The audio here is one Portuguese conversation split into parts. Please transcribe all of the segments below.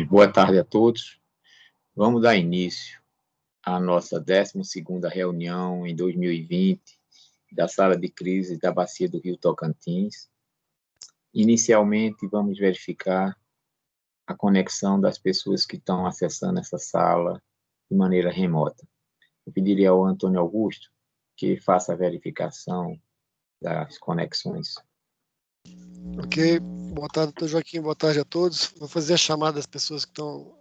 Boa tarde a todos. Vamos dar início à nossa 12ª reunião em 2020 da Sala de Crise da Bacia do Rio Tocantins. Inicialmente, vamos verificar a conexão das pessoas que estão acessando essa sala de maneira remota. Eu pediria ao Antônio Augusto que faça a verificação das conexões. Ok. Boa tarde, doutor Joaquim. Boa tarde a todos. Vou fazer a chamada das pessoas que estão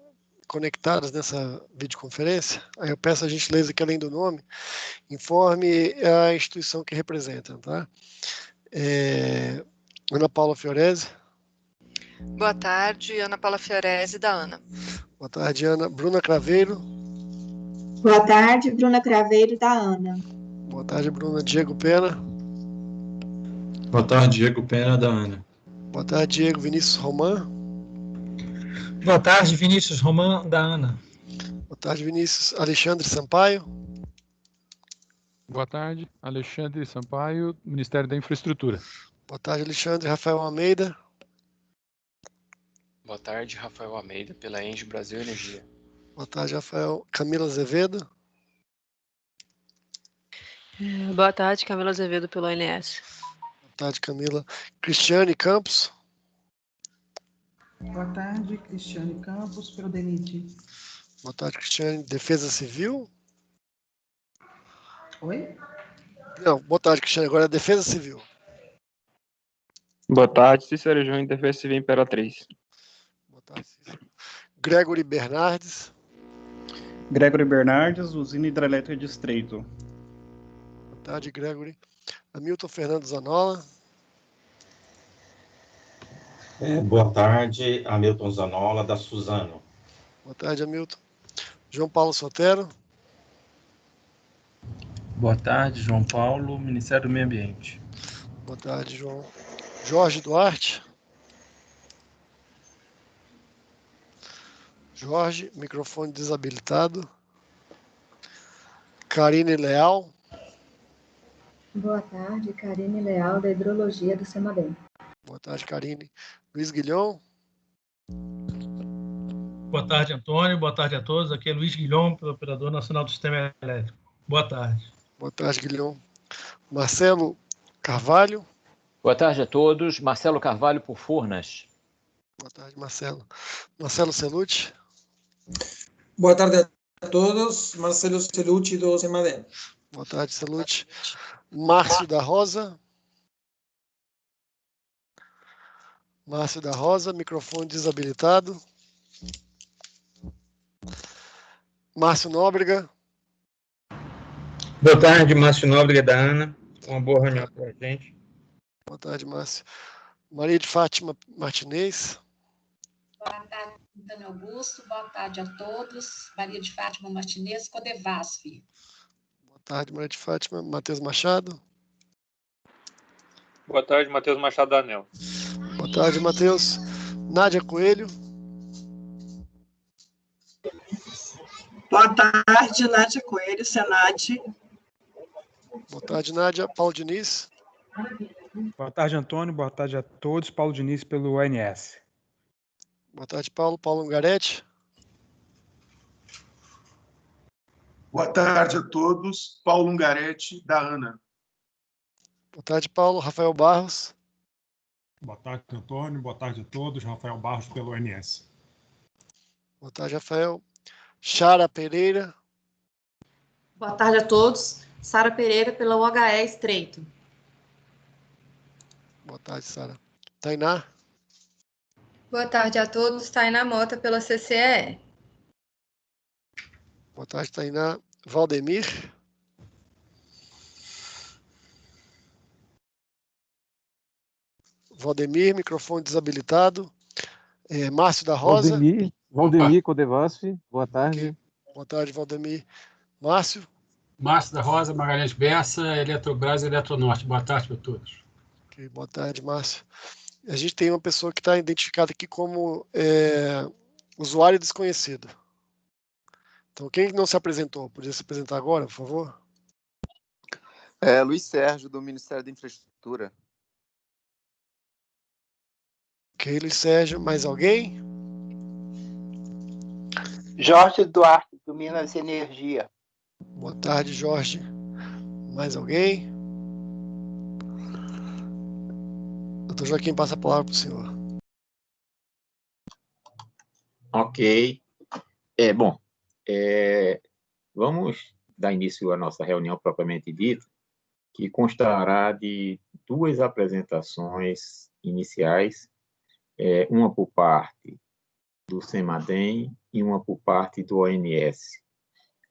conectadas nessa videoconferência. Aí eu peço a gentileza que, além do nome, informe a instituição que representam, tá? Ana Paula Fiorese. Boa tarde, Ana Paula Fiorese, da ANA. Boa tarde, Ana. Bruna Craveiro. Boa tarde, Bruna Craveiro, da ANA. Boa tarde, Bruna. Diego Pena. Boa tarde, Diego Pena, da ANA. Boa tarde, Diego. Vinícius Roman. Boa tarde, Vinícius Roman, da ANA. Boa tarde, Vinícius. Alexandre Sampaio. Boa tarde, Alexandre Sampaio, Ministério da Infraestrutura. Boa tarde, Alexandre. Rafael Almeida. Boa tarde, Rafael Almeida, pela Engie Brasil Energia. Boa tarde, Rafael. Camila Azevedo. Boa tarde, Camila Azevedo, pelo ONS. Boa tarde, Camila. Cristiane Campos. Boa tarde, Cristiane Campos, pelo DENIT. Boa tarde, Cristiane. Defesa Civil. Oi? Não, boa tarde, Cristiane. Agora é Defesa Civil. Boa tarde, Cícero Júnior, Defesa Civil Imperatriz. Boa tarde, Cícero. Gregory Bernardes. Gregory Bernardes, Usina Hidrelétrica de Estreito. Boa tarde, Gregory. Hamilton Fernando Zanola. Boa tarde, Hamilton Zanola, da Suzano. Boa tarde, Hamilton. João Paulo Sotero. Boa tarde, João Paulo, Ministério do Meio Ambiente. Boa tarde, João. Jorge Duarte. Jorge, microfone desabilitado. Karine Leal. Boa tarde, Karine Leal, da Hidrologia do CEMADEM. Boa tarde, Karine. Luiz Guilhom. Boa tarde, Antônio. Boa tarde a todos. Aqui é Luiz Guilhom, pelo Operador Nacional do Sistema Elétrico. Boa tarde. Boa tarde, Guilhom. Marcelo Carvalho. Boa tarde a todos. Marcelo Carvalho, por Furnas. Boa tarde, Marcelo. Marcelo Celucci. Boa tarde a todos. Marcelo Celucci, do CEMADEM. Boa tarde, Celucci. Márcio da Rosa. Márcio da Rosa, microfone desabilitado. Márcio Nóbrega. Boa tarde, Márcio Nóbrega, da ANA. Uma boa reunião para a gente. Boa tarde, Márcio. Maria de Fátima Martinez. Boa tarde, Antônio Augusto. Boa tarde a todos. Maria de Fátima Martinez, Codevasf. Boa tarde, Maria de Fátima. Matheus Machado. Boa tarde, Matheus Machado, da ANEEL. Boa tarde, Matheus. Nádia Coelho. Boa tarde, Nádia Coelho, Senat. Boa tarde, Nádia. Paulo Diniz. Boa tarde, Antônio. Boa tarde a todos. Paulo Diniz, pelo ONS. Boa tarde, Paulo. Paulo Ungaretti. Boa tarde a todos. Paulo Ungaretti, da ANA. Boa tarde, Paulo. Rafael Barros. Boa tarde, Antônio. Boa tarde a todos. Rafael Barros, pelo ONS. Boa tarde, Rafael. Chara Pereira. Boa tarde a todos. Sara Pereira, pela UHE Estreito. Boa tarde, Sara. Tainá. Boa tarde a todos. Tainá Mota, pela CCE. Boa tarde, Tainá. Valdemir. Valdemir, microfone desabilitado. Márcio da Rosa. Valdemir Codevasf, boa tarde. Okay. Boa tarde, Valdemir. Márcio. Márcio da Rosa, Magalhães Bessa, Eletrobras e Eletronorte. Boa tarde para todos. Okay, boa tarde, Márcio. A gente tem uma pessoa que está identificada aqui como usuário desconhecido. Então, quem não se apresentou, podia se apresentar agora, por favor? Luiz Sérgio, do Ministério da Infraestrutura. Ok, Luiz Sérgio. Mais alguém? Jorge Duarte, do Minas Energia. Boa tarde, Jorge. Mais alguém? Doutor Joaquim, passa a palavra para o senhor. Ok. Vamos dar início à nossa reunião propriamente dita, que constará de 2 apresentações iniciais, uma por parte do CEMADEM e uma por parte do ONS.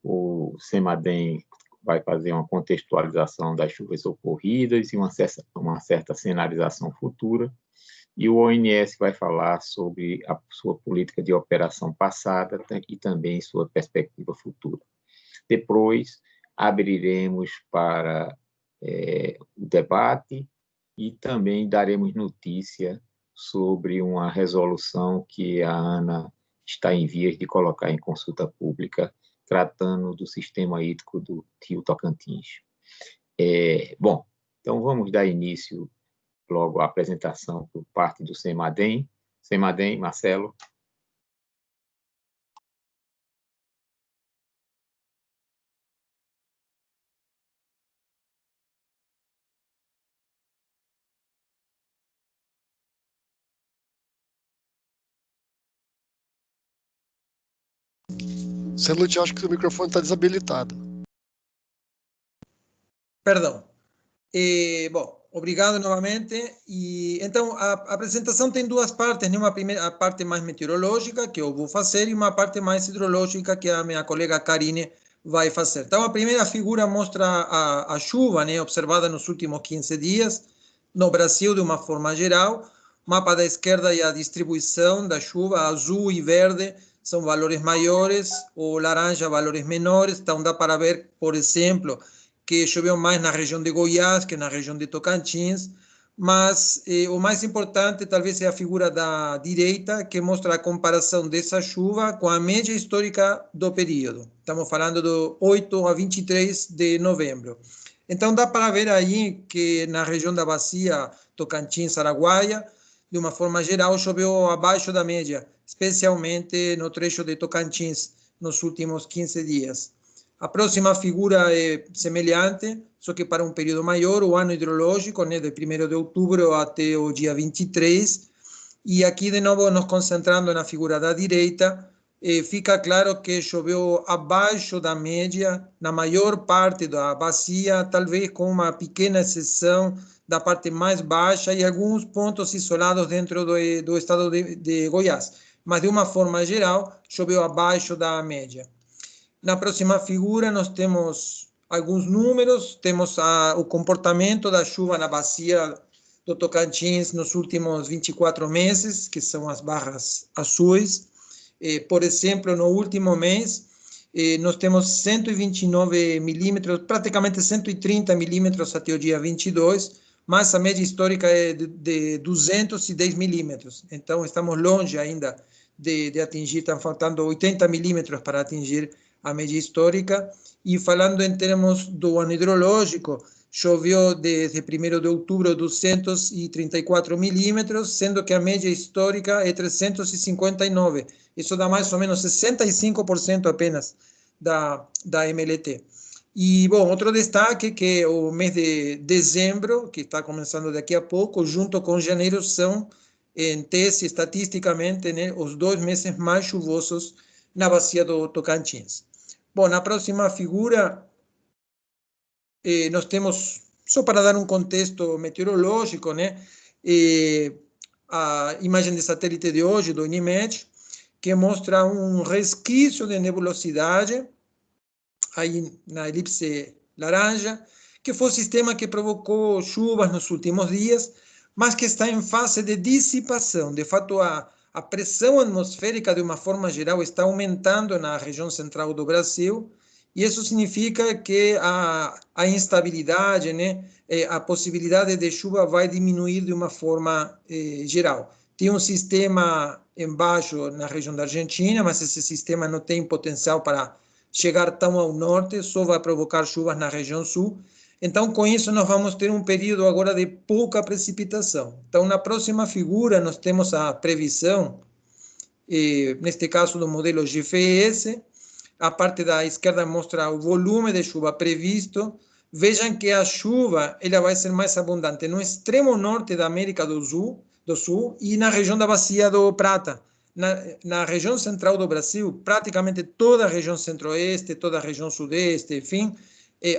O CEMADEM vai fazer uma contextualização das chuvas ocorridas e uma certa cenarização futura, e o ONS vai falar sobre a sua política de operação passada e também sua perspectiva futura. Depois, abriremos para o debate e também daremos notícia sobre uma resolução que a ANA está em vias de colocar em consulta pública, tratando do sistema hídrico do Rio Tocantins. Então vamos dar início logo à apresentação por parte do CEMADEM. CEMADEM, Marcelo. Celute, acho que o microfone está desabilitado. Perdão. Bom, obrigado novamente. E então a apresentação tem 2 partes, né? Uma primeira parte mais meteorológica que eu vou fazer e uma parte mais hidrológica que a minha colega Karine vai fazer. Então a primeira figura mostra a chuva, né, observada nos últimos 15 dias no Brasil de uma forma geral. Mapa da esquerda e a distribuição da chuva, azul e verde são valores maiores, o laranja valores menores. Então dá para ver, por exemplo, que choveu mais na região de Goiás que na região de Tocantins, mas o mais importante talvez é a figura da direita, que mostra a comparação dessa chuva com a média histórica do período. Estamos falando do 8 a 23 de novembro. Então dá para ver aí que na região da bacia Tocantins-Araguaia, de uma forma geral, choveu abaixo da média, especialmente no trecho de Tocantins, nos últimos 15 dias. A próxima figura é semelhante, só que para um período maior, o ano hidrológico, né, de 1º de outubro até o dia 23. E aqui, de novo, nos concentrando na figura da direita, fica claro que choveu abaixo da média na maior parte da bacia, talvez com uma pequena exceção da parte mais baixa e alguns pontos isolados dentro do estado de Goiás. Mas, de uma forma geral, choveu abaixo da média. Na próxima figura, nós temos alguns números, temos o comportamento da chuva na bacia do Tocantins nos últimos 24 meses, que são as barras azuis. Por exemplo, no último mês, nós temos 129 milímetros, praticamente 130 milímetros até o dia 22, mas a média histórica é de 210 milímetros. Então, estamos longe ainda de atingir, estão faltando 80 milímetros para atingir a média histórica. E falando em termos do ano hidrológico, choveu desde 1º de outubro 234 milímetros, sendo que a média histórica é 359. Isso dá mais ou menos 65% apenas da MLT. E, bom, outro destaque que o mês de dezembro, que está começando daqui a pouco, junto com janeiro, são, em tese, estatisticamente, né, os 2 meses mais chuvosos na bacia do Tocantins. Bom, na próxima figura, nós temos, só para dar um contexto meteorológico, né, a imagem de satélite de hoje, do INMET, que mostra um resquício de nebulosidade, aí na elipse laranja, que foi o sistema que provocou chuvas nos últimos dias, mas que está em fase de dissipação. De fato, a pressão atmosférica, de uma forma geral, está aumentando na região central do Brasil, e isso significa que a instabilidade, né, a possibilidade de chuva vai diminuir de uma forma geral. Tem um sistema embaixo na região da Argentina, mas esse sistema não tem potencial para chegar tão ao norte, só vai provocar chuvas na região sul. Então, com isso, nós vamos ter um período agora de pouca precipitação. Então, na próxima figura, nós temos a previsão neste caso do modelo GFS. A parte da esquerda mostra o volume de chuva previsto. Vejam que a chuva ela vai ser mais abundante no extremo norte da América do Sul e na região da Bacia do Prata. Na região central do Brasil, praticamente toda a região centro-oeste, toda a região sudeste, enfim,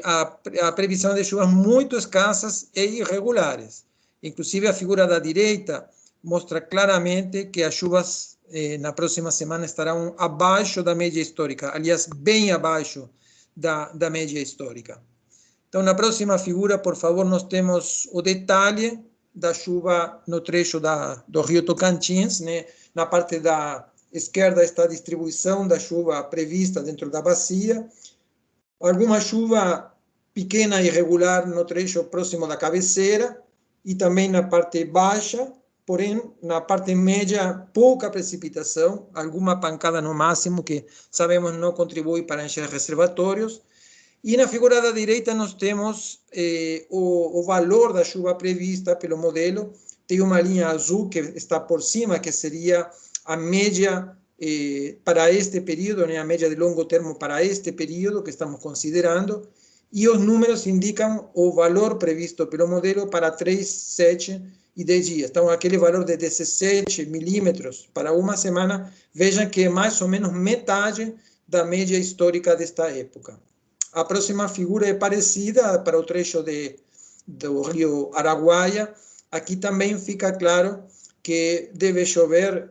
a previsão de chuvas muito escassas e irregulares. Inclusive, a figura da direita mostra claramente que as chuvas na próxima semana estarão abaixo da média histórica, aliás, bem abaixo da média histórica. Então, na próxima figura, por favor, nós temos o detalhe da chuva no trecho do Rio Tocantins, né? Na parte da esquerda está a distribuição da chuva prevista dentro da bacia. Alguma chuva pequena e irregular no trecho próximo da cabeceira e também na parte baixa, porém, na parte média, pouca precipitação, alguma pancada no máximo, que sabemos não contribui para encher reservatórios. E na figura da direita nós temos o valor da chuva prevista pelo modelo. Tem uma linha azul que está por cima, que seria a média para este período, né, a média de longo termo para este período que estamos considerando, e os números indicam o valor previsto pelo modelo para 3, 7 e 10 dias. Então, aquele valor de 17 milímetros para uma semana, vejam que é mais ou menos metade da média histórica desta época. A próxima figura é parecida para o trecho do rio Araguaia. Aqui também fica claro que deve chover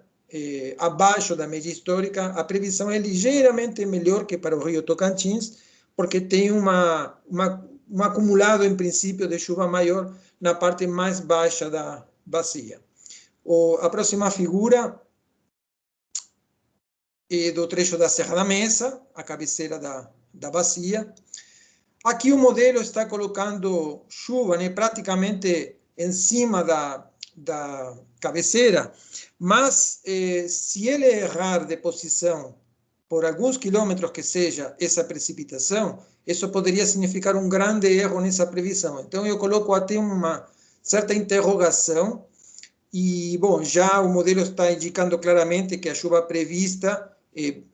abaixo da média histórica. A previsão é ligeiramente melhor que para o rio Tocantins, porque tem um acumulado, em princípio, de chuva maior na parte mais baixa da bacia. A próxima figura é do trecho da Serra da Mesa, a cabeceira da bacia. Aqui o modelo está colocando chuva, né, praticamente em cima da cabeceira, mas se ele errar de posição por alguns quilômetros que seja essa precipitação, isso poderia significar um grande erro nessa previsão. Então, eu coloco até uma certa interrogação e, bom, já o modelo está indicando claramente que a chuva prevista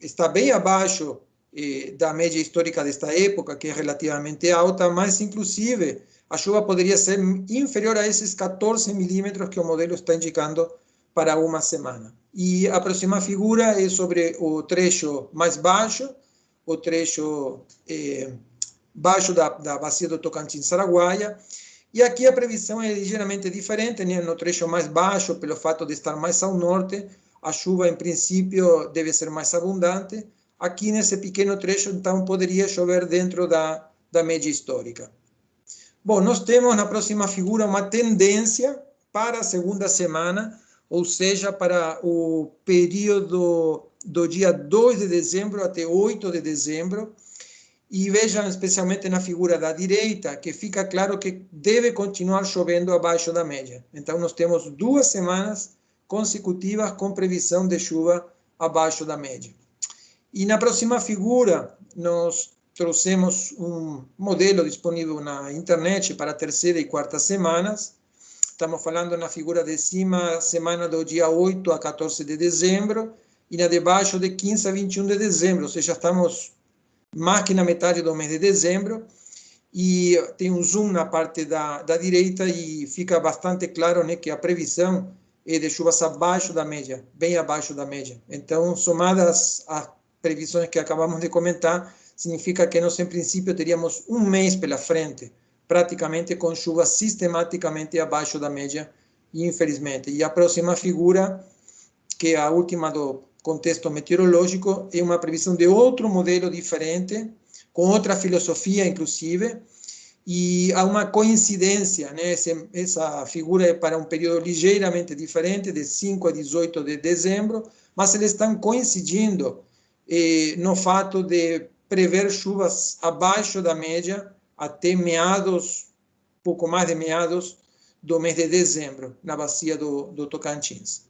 está bem abaixo da média histórica desta época, que é relativamente alta, mas, inclusive, a chuva poderia ser inferior a esses 14 milímetros que o modelo está indicando para uma semana. E a próxima figura é sobre o trecho mais baixo, o trecho baixo da bacia do Tocantins-Araguaia. E aqui a previsão é ligeiramente diferente, né? No trecho mais baixo, pelo fato de estar mais ao norte, a chuva, em princípio, deve ser mais abundante. Aqui, nesse pequeno trecho, então, poderia chover dentro da média histórica. Bom, nós temos na próxima figura uma tendência para a segunda semana, ou seja, para o período do dia 2 de dezembro até 8 de dezembro. E vejam especialmente na figura da direita, que fica claro que deve continuar chovendo abaixo da média. Então, nós temos 2 semanas consecutivas com previsão de chuva abaixo da média. E na próxima figura, nós trouxemos um modelo disponível na internet para a terceira e quarta semanas. Estamos falando na figura de cima, semana do dia 8 a 14 de dezembro, e na de baixo, de 15 a 21 de dezembro, ou seja, estamos mais que na metade do mês de dezembro, e tem um zoom na parte da direita, e fica bastante claro, né, que a previsão é de chuvas abaixo da média, bem abaixo da média. Então, somadas as previsões que acabamos de comentar, significa que nós, em princípio, teríamos um mês pela frente, praticamente com chuvas sistematicamente abaixo da média, infelizmente. E a próxima figura, que é a última do contexto meteorológico, é uma previsão de outro modelo diferente, com outra filosofia, inclusive, e há uma coincidência, né? Essa figura é para um período ligeiramente diferente, de 5 a 18 de dezembro, mas eles estão coincidindo no fato de prever chuvas abaixo da média até meados, pouco mais de meados do mês de dezembro, na bacia do Tocantins.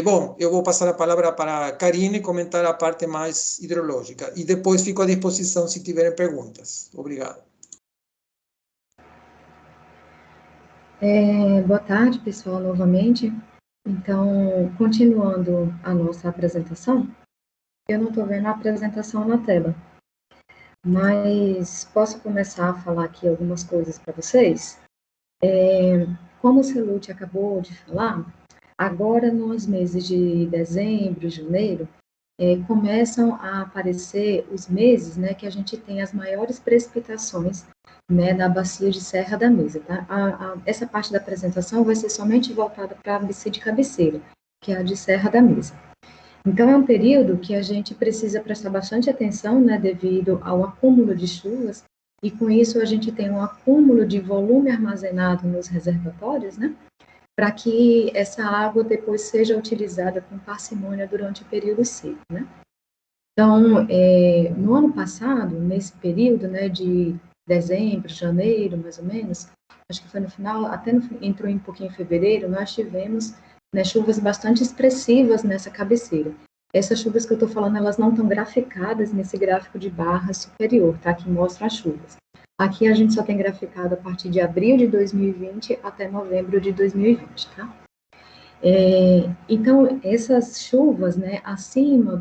Bom, eu vou passar a palavra para a Karine comentar a parte mais hidrológica, e depois fico à disposição se tiverem perguntas. Obrigado. Boa tarde, pessoal, novamente. Então, continuando a nossa apresentação, eu não estou vendo a apresentação na tela, mas posso começar a falar aqui algumas coisas para vocês? Como o Celute acabou de falar, agora nos meses de dezembro, janeiro, começam a aparecer os meses, né, que a gente tem as maiores precipitações, né, da bacia de Serra da Mesa, tá? Essa parte da apresentação vai ser somente voltada para a bacia de cabeceira, que é a de Serra da Mesa. Então, é um período que a gente precisa prestar bastante atenção, né, devido ao acúmulo de chuvas, e com isso a gente tem um acúmulo de volume armazenado nos reservatórios, né, para que essa água depois seja utilizada com parcimônia durante o período seco, né. Então, no ano passado, nesse período, né, de dezembro, janeiro, mais ou menos, acho que foi no final, entrou um pouquinho em fevereiro, nós tivemos, né, chuvas bastante expressivas nessa cabeceira. Essas chuvas que eu estou falando, elas não estão graficadas nesse gráfico de barra superior, tá, que mostra as chuvas. Aqui a gente só tem graficado a partir de abril de 2020 até novembro de 2020, tá? Então, essas chuvas, né, acima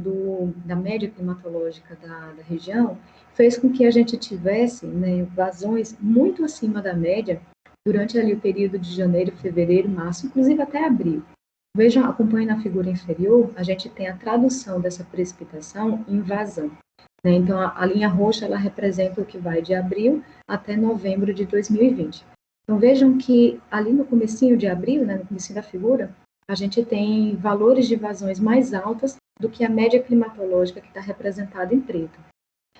da média climatológica da região, fez com que a gente tivesse, né, vazões muito acima da média durante ali o período de janeiro, fevereiro, março, inclusive até abril. Vejam, acompanhem na figura inferior, a gente tem a tradução dessa precipitação em vazão, né? Então, a linha roxa, ela representa o que vai de abril até novembro de 2020. Então, vejam que ali no comecinho de abril, né, no comecinho da figura, a gente tem valores de vazões mais altas do que a média climatológica que está representada em preto.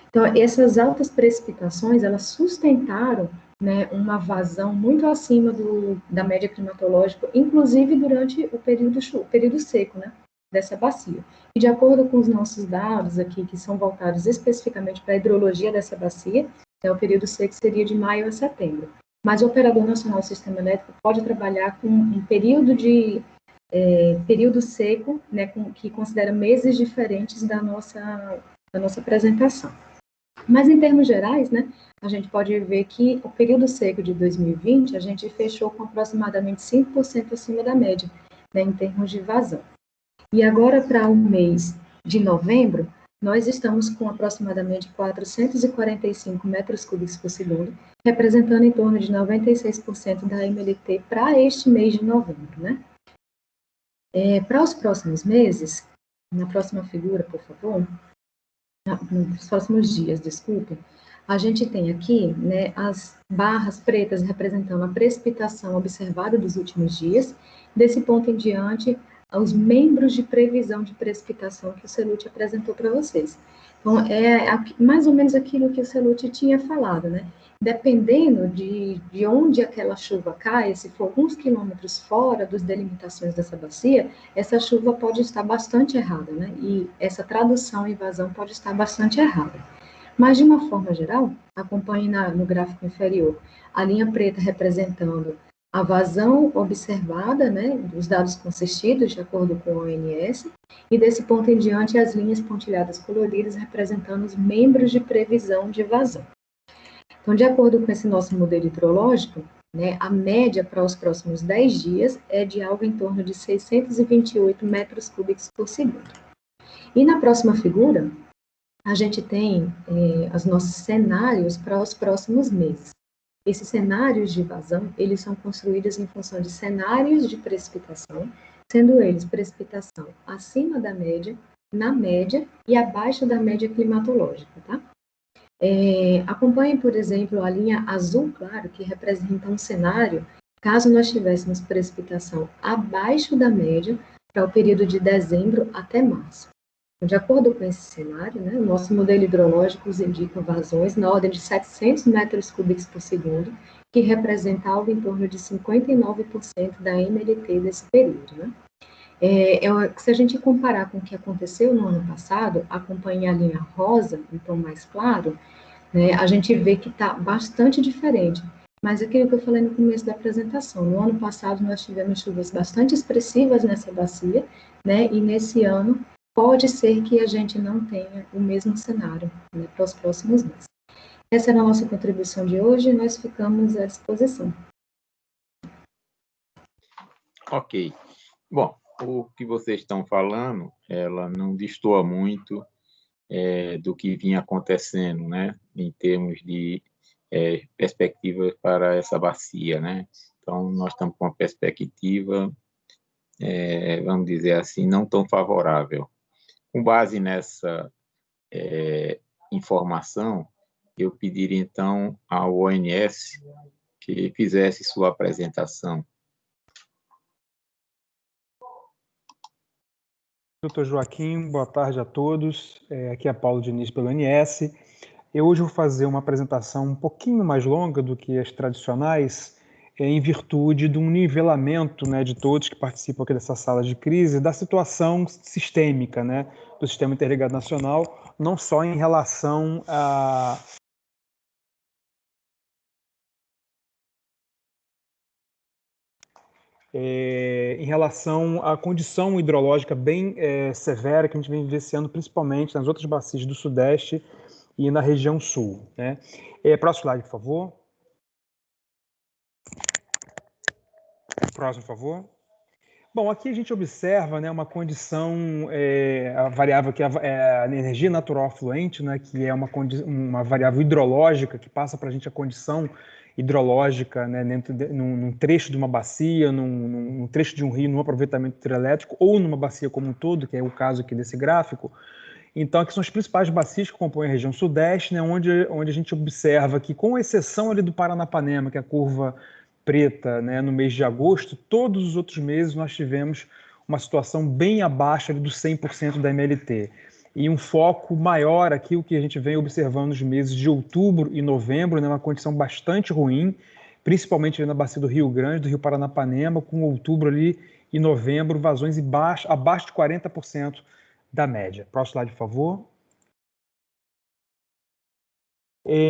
Então, essas altas precipitações, elas sustentaram, né, uma vazão muito acima da média climatológica, inclusive durante o período seco, né, dessa bacia. E de acordo com os nossos dados aqui, que são voltados especificamente para a hidrologia dessa bacia, né, o período seco seria de maio a setembro. Mas o Operador Nacional do Sistema Elétrico pode trabalhar com um período seco, né, que considera meses diferentes da nossa apresentação. Mas, em termos gerais, né, a gente pode ver que o período seco de 2020, a gente fechou com aproximadamente 5% acima da média, né, em termos de vazão. E agora, para o mês de novembro, nós estamos com aproximadamente 445 metros cúbicos por segundo, representando em torno de 96% da MLT para este mês de novembro, né? Para os próximos meses, na próxima figura, por favor, nos próximos dias, desculpe, a gente tem aqui, né, as barras pretas representando a precipitação observada dos últimos dias. Desse ponto em diante, os membros de previsão de precipitação que o Celute apresentou para vocês. Então, é mais ou menos aquilo que o Celute tinha falado, né? Dependendo de onde aquela chuva cai, se for alguns quilômetros fora das delimitações dessa bacia, essa chuva pode estar bastante errada, né? E essa tradução e vazão pode estar bastante errada. Mas, de uma forma geral, acompanhe no gráfico inferior a linha preta representando a vazão observada, né, dos dados consistidos, de acordo com a ONS, e desse ponto em diante as linhas pontilhadas coloridas representando os membros de previsão de vazão. Então, de acordo com esse nosso modelo hidrológico, né, a média para os próximos 10 dias é de algo em torno de 628 metros cúbicos por segundo. E na próxima figura, a gente tem os nossos cenários para os próximos meses. Esses cenários de vazão, eles são construídos em função de cenários de precipitação, sendo eles precipitação acima da média, na média e abaixo da média climatológica, tá? Acompanhem, por exemplo, a linha azul claro, que representa um cenário, caso nós tivéssemos precipitação abaixo da média para o período de dezembro até março. De acordo com esse cenário, né, o nosso modelo hidrológico indica vazões na ordem de 700 metros cúbicos por segundo, que representa algo em torno de 59% da MLT desse período, né? Se a gente comparar com o que aconteceu no ano passado, acompanhe a linha rosa, em tom mais claro, né, a gente vê que está bastante diferente. Mas aquilo que eu falei no começo da apresentação, no ano passado nós tivemos chuvas bastante expressivas nessa bacia, né, e nesse ano pode ser que a gente não tenha o mesmo cenário, né, para os próximos meses. Essa era a nossa contribuição de hoje e nós ficamos à disposição. Ok. Bom, o que vocês estão falando, ela não destoa muito do que vinha acontecendo, né, em termos de perspectivas para essa bacia, né? Então, nós estamos com uma perspectiva, vamos dizer assim, não tão favorável. Com base nessa informação, eu pediria, então, ao ONS que fizesse sua apresentação. Doutor Joaquim, boa tarde a todos. Aqui é Paulo Diniz pelo ONS. Eu hoje vou fazer uma apresentação um pouquinho mais longa do que as tradicionais, em virtude de um nivelamento, né, de todos que participam aqui dessa sala de crise, da situação sistêmica, né, do Sistema Interligado Nacional, não só em relação a em relação à condição hidrológica bem severa que a gente vem vivenciando, principalmente nas outras bacias do Sudeste e na região Sul, né? Próximo slide, por favor. Próximo, por favor. Bom, aqui a gente observa, né, uma condição, a variável que é a energia natural afluente, né, que é uma variável hidrológica que passa para a gente a condição hidrológica, né, num trecho de uma bacia, num trecho de um rio, num aproveitamento hidrelétrico, ou numa bacia como um todo, que é o caso aqui desse gráfico. Então, aqui são as principais bacias que compõem a região Sudeste, né, onde a gente observa que, com exceção ali do Paranapanema, que é a curva preta, né, no mês de agosto, todos os outros meses nós tivemos uma situação bem abaixo ali do 100% da MLT. E um foco maior aqui, o que a gente vem observando nos meses de outubro e novembro, né, uma condição bastante ruim, principalmente ali na bacia do Rio Grande, do Rio Paranapanema, com outubro ali e novembro, vazões abaixo de 40% da média. Próximo slide, por favor.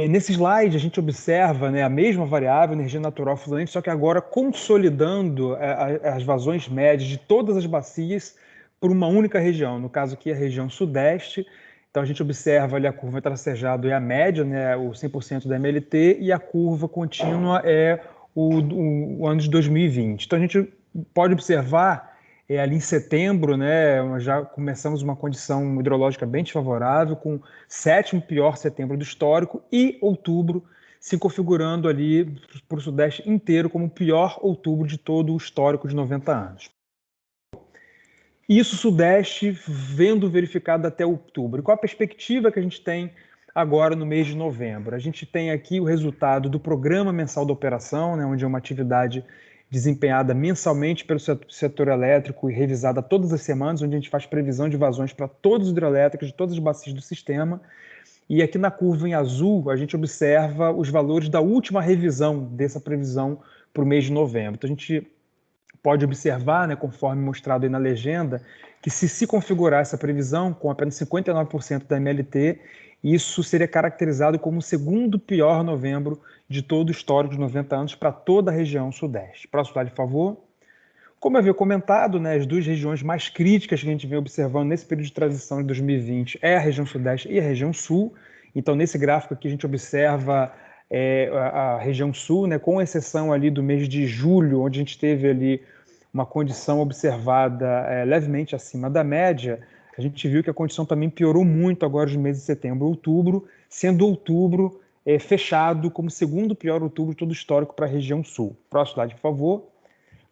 Nesse slide, a gente observa, né, a mesma variável, energia natural fluente, só que agora consolidando as vazões médias de todas as bacias por uma única região, no caso aqui a região Sudeste. Então a gente observa ali a curva tracejada é a média, né, o 100% da MLT, e a curva contínua é o ano de 2020. Então a gente pode observar ali em setembro, né, já começamos uma condição hidrológica bem desfavorável, com o 7º pior setembro do histórico, e outubro se configurando ali para o Sudeste inteiro como o pior outubro de todo o histórico de 90 anos. Isso Sudeste vendo verificado até outubro. E qual a perspectiva que a gente tem agora no mês de novembro? A gente tem aqui o resultado do Programa Mensal da Operação, né, onde é uma atividade desempenhada mensalmente pelo setor elétrico e revisada todas as semanas, onde a gente faz previsão de vazões para todos os hidrelétricos de todas as bacias do sistema. E aqui na curva em azul, a gente observa os valores da última revisão dessa previsão para o mês de novembro. Então, a gente pode observar, né, conforme mostrado aí na legenda, que se configurar essa previsão com apenas 59% da MLT, isso seria caracterizado como o segundo pior novembro de todo o histórico de 90 anos para toda a região Sudeste. Próximo slide, por favor. Como eu havia comentado, né, as duas regiões mais críticas que a gente vem observando nesse período de transição de 2020 é a região Sudeste e a região Sul. Então, nesse gráfico aqui, a gente observa a região Sul, né, com exceção ali do mês de julho, onde a gente teve ali uma condição observada levemente acima da média. A gente viu que a condição também piorou muito agora nos meses de setembro e outubro, sendo outubro fechado como o segundo pior outubro de todo o histórico para a região Sul. Próximo slide, por favor.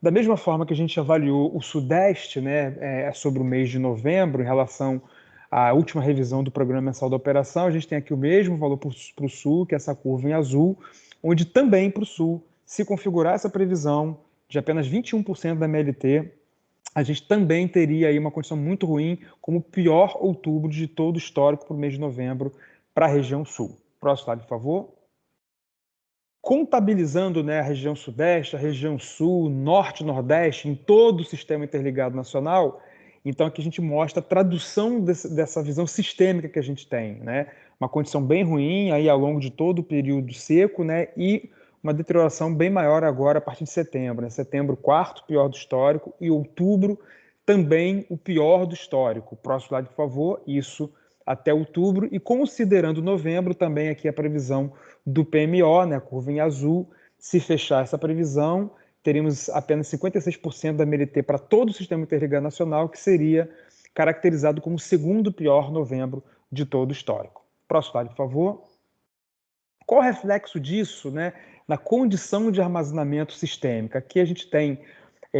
Da mesma forma que a gente avaliou o Sudeste, né, sobre o mês de novembro, em relação à última revisão do Programa Mensal da Operação, a gente tem aqui o mesmo valor para o Sul, que é essa curva em azul, onde também para o Sul, se configurar essa previsão de apenas 21% da MLT, a gente também teria aí uma condição muito ruim, como o pior outubro de todo o histórico para o mês de novembro para a região Sul. Próximo slide, por favor. Contabilizando, né, a região Sudeste, a região Sul, Norte e Nordeste, em todo o Sistema Interligado Nacional, então aqui a gente mostra a tradução dessa visão sistêmica que a gente tem, né? Uma condição bem ruim aí ao longo de todo o período seco, né, e uma deterioração bem maior agora a partir de setembro. Né? Setembro, quarto pior do histórico, e outubro também o pior do histórico. Próximo slide, por favor. Isso até outubro, e considerando novembro também aqui a previsão do PMO, né, a curva em azul, se fechar essa previsão, teríamos apenas 56% da MLT para todo o sistema interligado nacional, que seria caracterizado como o segundo pior novembro de todo o histórico. Próximo slide, por favor. Qual o reflexo disso, né, na condição de armazenamento sistêmico? Aqui a gente tem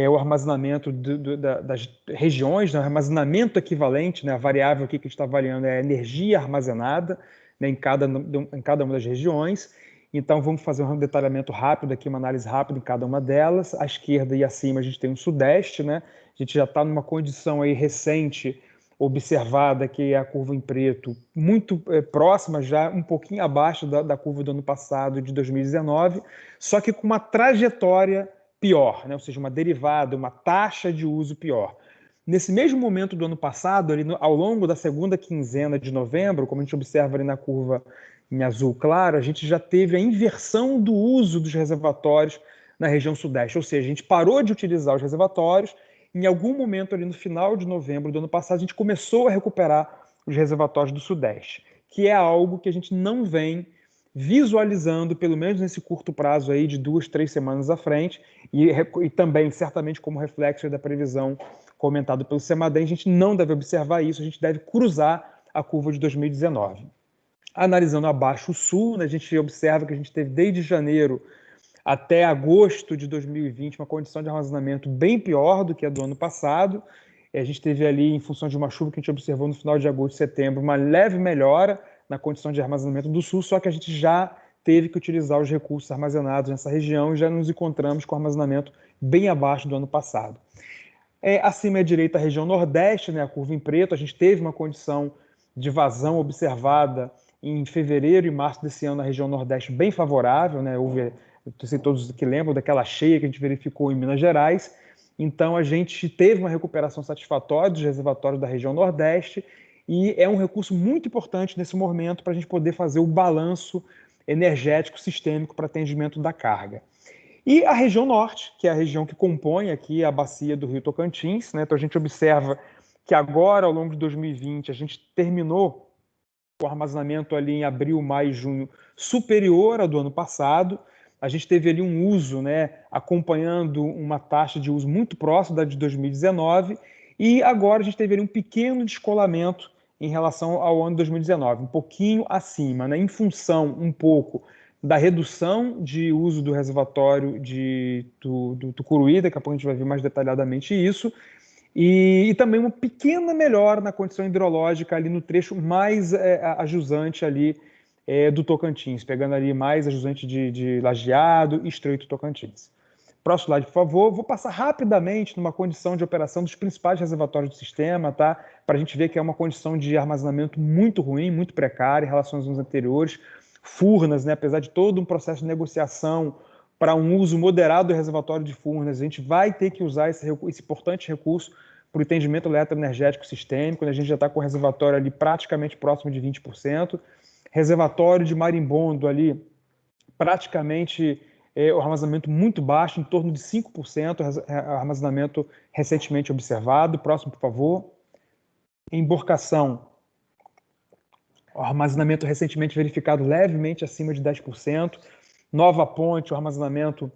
o armazenamento das regiões, né, o armazenamento equivalente, né, a variável aqui que a gente está avaliando é a energia armazenada, né, em cada uma das regiões. Então, vamos fazer um detalhamento rápido aqui, uma análise rápida em cada uma delas. À esquerda e acima a gente tem o Sudeste, né? A gente já está numa condição aí recente, observada, que é a curva em preto, muito próxima, já um pouquinho abaixo da curva do ano passado, de 2019, só que com uma trajetória pior, né? Ou seja, uma derivada, uma taxa de uso pior. Nesse mesmo momento do ano passado, ali ao longo da segunda quinzena de novembro, como a gente observa ali na curva em azul claro, a gente já teve a inversão do uso dos reservatórios na região Sudeste, ou seja, a gente parou de utilizar os reservatórios. Em algum momento ali no final de novembro do ano passado, a gente começou a recuperar os reservatórios do Sudeste, que é algo que a gente não vem visualizando, pelo menos nesse curto prazo aí de 2, 3 semanas à frente, e também, certamente, como reflexo da previsão comentada pelo CEMADEM, a gente não deve observar isso, a gente deve cruzar a curva de 2019. Analisando abaixo o Sul, né, a gente observa que a gente teve desde janeiro até agosto de 2020 uma condição de armazenamento bem pior do que a do ano passado. A gente teve ali, em função de uma chuva que a gente observou no final de agosto e setembro, uma leve melhora na condição de armazenamento do Sul, só que a gente já teve que utilizar os recursos armazenados nessa região e já nos encontramos com armazenamento bem abaixo do ano passado. Acima à direita, a região Nordeste, né, a curva em preto, a gente teve uma condição de vazão observada em fevereiro e março desse ano na região Nordeste bem favorável, né, houve, não sei todos que lembram daquela cheia que a gente verificou em Minas Gerais. Então a gente teve uma recuperação satisfatória dos reservatórios da região Nordeste e é um recurso muito importante nesse momento para a gente poder fazer o balanço energético sistêmico para atendimento da carga. E a região Norte, que é a região que compõe aqui a bacia do Rio Tocantins, né? Então a gente observa que agora, ao longo de 2020, a gente terminou o armazenamento ali em abril, maio e junho superior ao do ano passado. A gente teve ali um uso, né, acompanhando uma taxa de uso muito próxima da de 2019, e agora a gente teve ali um pequeno descolamento em relação ao ano de 2019, um pouquinho acima, né, em função um pouco da redução de uso do reservatório do Tucuruí, daqui a pouco a gente vai ver mais detalhadamente isso, e também uma pequena melhora na condição hidrológica ali no trecho mais ajusante ali do Tocantins, pegando ali mais ajusante de Lajeado e Estreito Tocantins. Próximo slide, por favor. Vou passar rapidamente numa condição de operação dos principais reservatórios do sistema, tá? Para a gente ver que é uma condição de armazenamento muito ruim, muito precária em relação aos anos anteriores. Furnas, né? Apesar de todo um processo de negociação para um uso moderado do reservatório de Furnas, a gente vai ter que usar esse importante recurso para o atendimento eletroenergético sistêmico, né? A gente já está com o reservatório ali praticamente próximo de 20%. Reservatório de Marimbondo ali, praticamente o armazenamento muito baixo, em torno de 5%, armazenamento recentemente observado. Próximo, por favor. Emborcação, o armazenamento recentemente verificado levemente acima de 10%. Nova Ponte, o armazenamento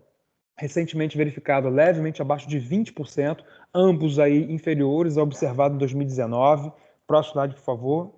recentemente verificado levemente abaixo de 20%, ambos aí inferiores ao observado em 2019. Próximo slide, por favor.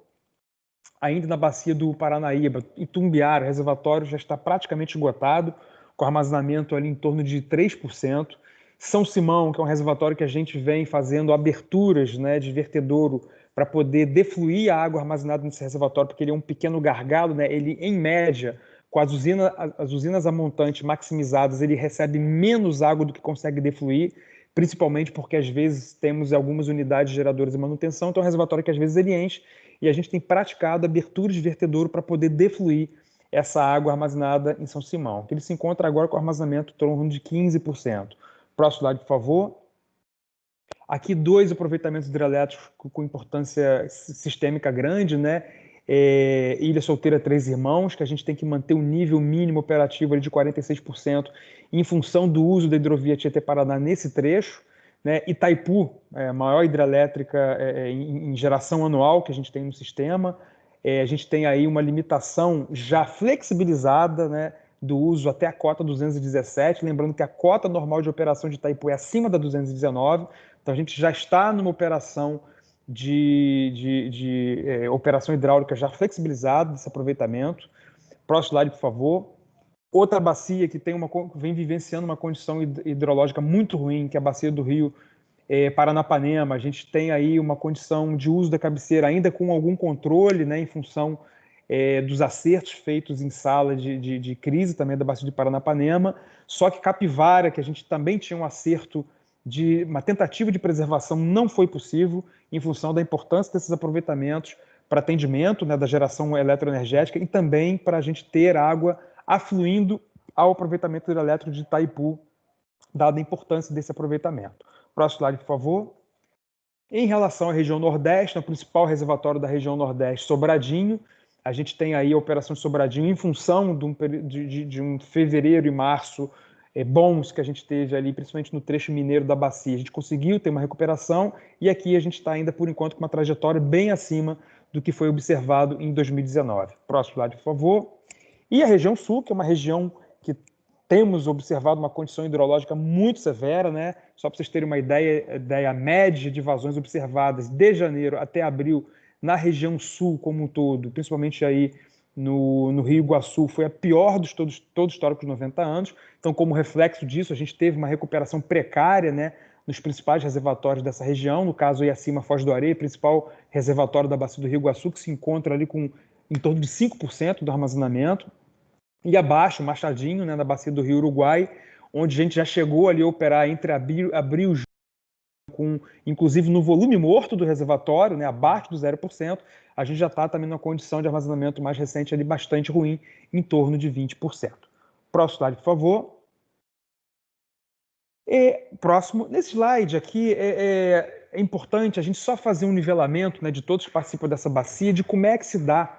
Ainda na bacia do Paranaíba, Itumbiara, o reservatório já está praticamente esgotado, com armazenamento ali em torno de 3%. São Simão, que é um reservatório que a gente vem fazendo aberturas, né, de vertedouro para poder defluir a água armazenada nesse reservatório, porque ele é um pequeno gargalo, né, ele, em média, com as usinas a montante maximizadas, ele recebe menos água do que consegue defluir, principalmente porque, às vezes, temos algumas unidades geradoras de manutenção, então é um reservatório que, às vezes, ele enche, e a gente tem praticado aberturas de vertedouro para poder defluir essa água armazenada em São Simão, que ele se encontra agora com armazenamento em torno de 15%. Próximo slide, por favor. Aqui 2 aproveitamentos hidrelétricos com importância sistêmica grande, né? Ilha Solteira Três Irmãos, que a gente tem que manter um nível mínimo operativo ali de 46% em função do uso da hidrovia Tietê-Paraná nesse trecho. Né? Itaipu, a maior hidrelétrica em geração anual que a gente tem no sistema. A gente tem aí uma limitação já flexibilizada, né, do uso até a cota 217, lembrando que a cota normal de operação de Itaipu é acima da 219, então a gente já está numa operação de operação hidráulica já flexibilizada desse aproveitamento. Próximo slide, por favor. Outra bacia que vem vivenciando uma condição hidrológica muito ruim, que é a bacia do Rio Paranapanema. A gente tem aí uma condição de uso da cabeceira ainda com algum controle, né, em função dos acertos feitos em sala de crise também da bacia de Paranapanema, só que Capivara, que a gente também tinha um acerto de uma tentativa de preservação, não foi possível em função da importância desses aproveitamentos para atendimento, né, da geração eletroenergética e também para a gente ter água afluindo ao aproveitamento hidrelétrico de Itaipu, dada a importância desse aproveitamento. Próximo slide, por favor. Em relação à região Nordeste, no principal reservatório da região Nordeste, Sobradinho, a gente tem aí a operação de Sobradinho em função de um fevereiro e março bons que a gente teve ali, principalmente no trecho mineiro da bacia. A gente conseguiu ter uma recuperação e aqui a gente está ainda, por enquanto, com uma trajetória bem acima do que foi observado em 2019. Próximo slide, por favor. E a região Sul, que é uma região que temos observado uma condição hidrológica muito severa, né? Só para vocês terem uma ideia, a média de vazões observadas de janeiro até abril na região Sul como um todo, principalmente aí no Rio Iguaçu, foi a pior dos todos históricos de 90 anos. Então, como reflexo disso, a gente teve uma recuperação precária, né, nos principais reservatórios dessa região, no caso aí acima Foz do Areia, principal reservatório da bacia do Rio Iguaçu, que se encontra ali com em torno de 5% do armazenamento, e abaixo, Machadinho, né, na bacia do Rio Uruguai, onde a gente já chegou ali a operar entre abril e junho, inclusive no volume morto do reservatório, né, abaixo do 0%, a gente já está também numa condição de armazenamento mais recente ali bastante ruim, em torno de 20%. Próximo slide, por favor. Próximo, nesse slide aqui é importante a gente só fazer um nivelamento, né, de todos que participam dessa bacia, de como é que se dá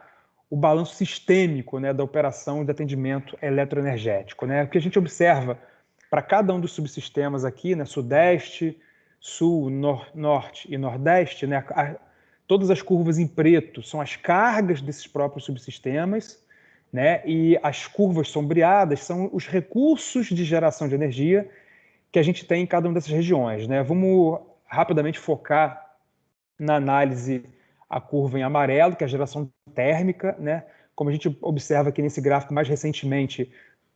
o balanço sistêmico, né, da operação de atendimento eletroenergético, né? O que a gente observa para cada um dos subsistemas aqui, né, Sudeste, Sul, Norte e Nordeste, né, todas as curvas em preto são as cargas desses próprios subsistemas, né, e as curvas sombreadas são os recursos de geração de energia que a gente tem em cada uma dessas regiões, né? Vamos rapidamente focar na análise a curva em amarelo, que é a geração térmica, né? Como a gente observa aqui nesse gráfico mais recentemente,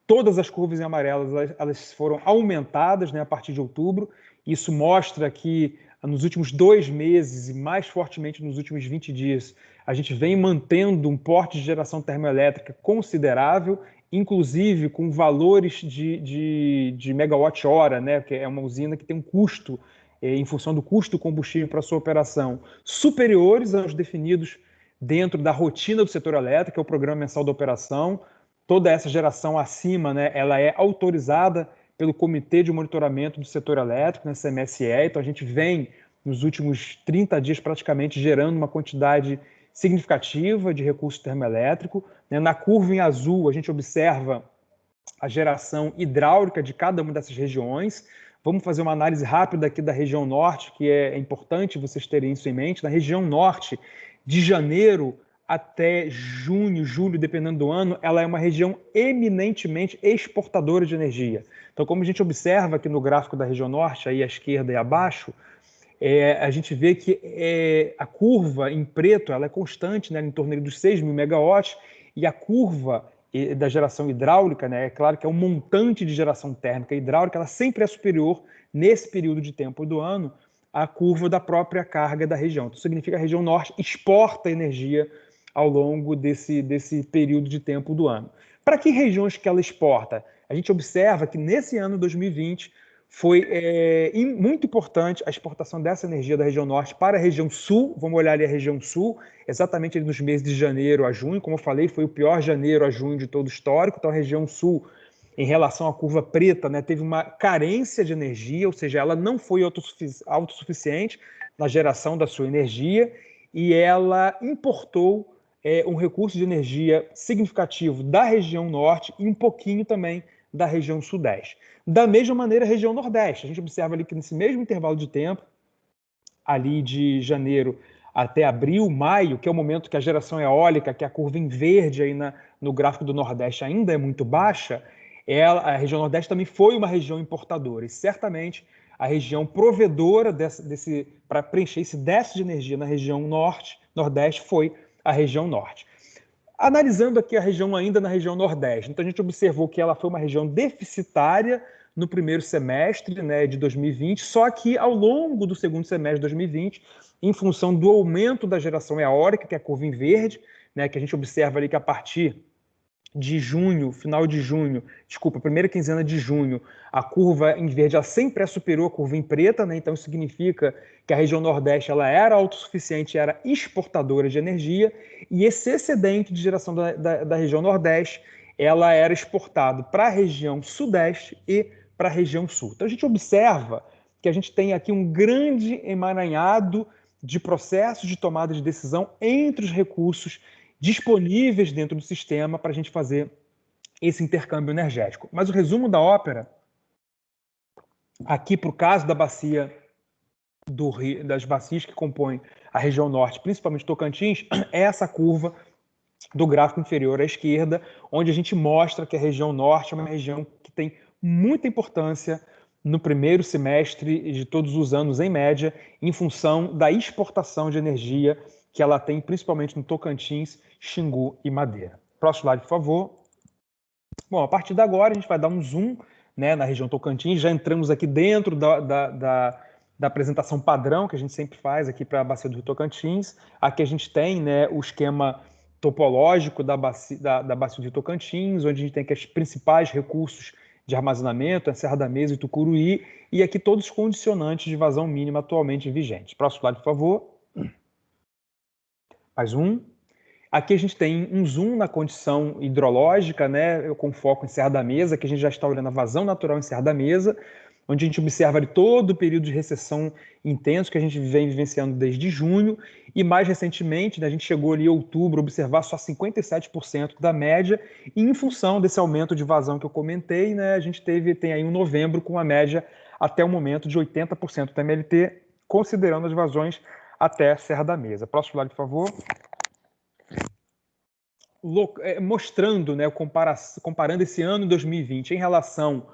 todas as curvas em amarelo elas foram aumentadas, né, a partir de outubro. Isso mostra que nos últimos 2 meses e mais fortemente nos últimos 20 dias, a gente vem mantendo um porte de geração termoelétrica considerável, inclusive com valores de megawatt-hora, né, que é uma usina que tem um custo, em função do custo do combustível para sua operação, superiores aos definidos dentro da rotina do setor elétrico, que é o Programa Mensal da Operação. Toda essa geração acima, né, ela é autorizada pelo Comitê de Monitoramento do Setor Elétrico, né, CMSE. Então, a gente vem, nos últimos 30 dias, praticamente gerando uma quantidade significativa de recurso termoelétrico. Né. Na curva em azul, a gente observa a geração hidráulica de cada uma dessas regiões. Vamos fazer uma análise rápida aqui da região norte, que é importante vocês terem isso em mente. Na região norte, de janeiro até junho, julho, dependendo do ano, ela é uma região eminentemente exportadora de energia. Então, como a gente observa aqui no gráfico da região norte, aí à esquerda e abaixo, a gente vê que a curva em preto ela é constante, né, em torno dos 6.000 megawatts, e a curva da geração hidráulica, né, é claro que é um montante de geração térmica hidráulica, ela sempre é superior, nesse período de tempo do ano, à curva da própria carga da região. Então, significa que a região norte exporta energia ao longo desse período de tempo do ano. Para que regiões que ela exporta? A gente observa que nesse ano 2020 foi muito importante a exportação dessa energia da região norte para a região sul. Vamos olhar ali a região sul, exatamente ali nos meses de janeiro a junho. Como eu falei, foi o pior janeiro a junho de todo o histórico. Então a região sul, em relação à curva preta, né, teve uma carência de energia, ou seja, ela não foi autossuficiente na geração da sua energia e ela importou um recurso de energia significativo da região norte e um pouquinho também da região sudeste. Da mesma maneira, a região nordeste. A gente observa ali que nesse mesmo intervalo de tempo, ali de janeiro até abril, maio, que é o momento que a geração eólica, que é a curva em verde aí no gráfico do Nordeste ainda é muito baixa, a região Nordeste também foi uma região importadora, e certamente a região provedora para preencher esse déficit de energia na região Nordeste foi a região Norte. Analisando aqui a região ainda na região Nordeste, então a gente observou que ela foi uma região deficitária no primeiro semestre, né, de 2020, só que ao longo do segundo semestre de 2020, em função do aumento da geração eólica, que é a curva em verde, né, que a gente observa ali que a partir de junho, primeira quinzena de junho, a curva em verde ela sempre é superior à curva em preta, né? Então isso significa que a região Nordeste ela era autossuficiente, era exportadora de energia, e esse excedente de geração da região Nordeste ela era exportado para a região Sudeste e para a região Sul. Então a gente observa que a gente tem aqui um grande emaranhado de processos de tomada de decisão entre os recursos disponíveis dentro do sistema para a gente fazer esse intercâmbio energético. Mas o resumo da ópera, aqui para o caso da bacia do Rio, das bacias que compõem a região norte, principalmente Tocantins, é essa curva do gráfico inferior à esquerda, onde a gente mostra que a região norte é uma região que tem muita importância no primeiro semestre de todos os anos, em média, em função da exportação de energia que ela tem principalmente no Tocantins, Xingu e Madeira. Próximo slide, por favor. Bom, a partir de agora a gente vai dar um zoom, né, na região Tocantins, já entramos aqui dentro da apresentação padrão que a gente sempre faz aqui para a bacia do Rio Tocantins. Aqui a gente tem, né, o esquema topológico da bacia do Rio Tocantins, onde a gente tem aqui os principais recursos de armazenamento, a Serra da Mesa e Tucuruí, e aqui todos os condicionantes de vazão mínima atualmente vigentes. Próximo slide, por favor. Mais um. Aqui a gente tem um zoom na condição hidrológica, né, com foco em Serra da Mesa, que a gente já está olhando a vazão natural em Serra da Mesa, onde a gente observa ali todo o período de recessão intenso que a gente vem vivenciando desde junho, e mais recentemente, né, a gente chegou ali em outubro a observar só 57% da média, e em função desse aumento de vazão que eu comentei, né, a gente tem aí um novembro com a média até o momento de 80% da MLT, considerando as vazões até Serra da Mesa. Próximo slide, por favor. Mostrando, né, comparando esse ano 2020 em relação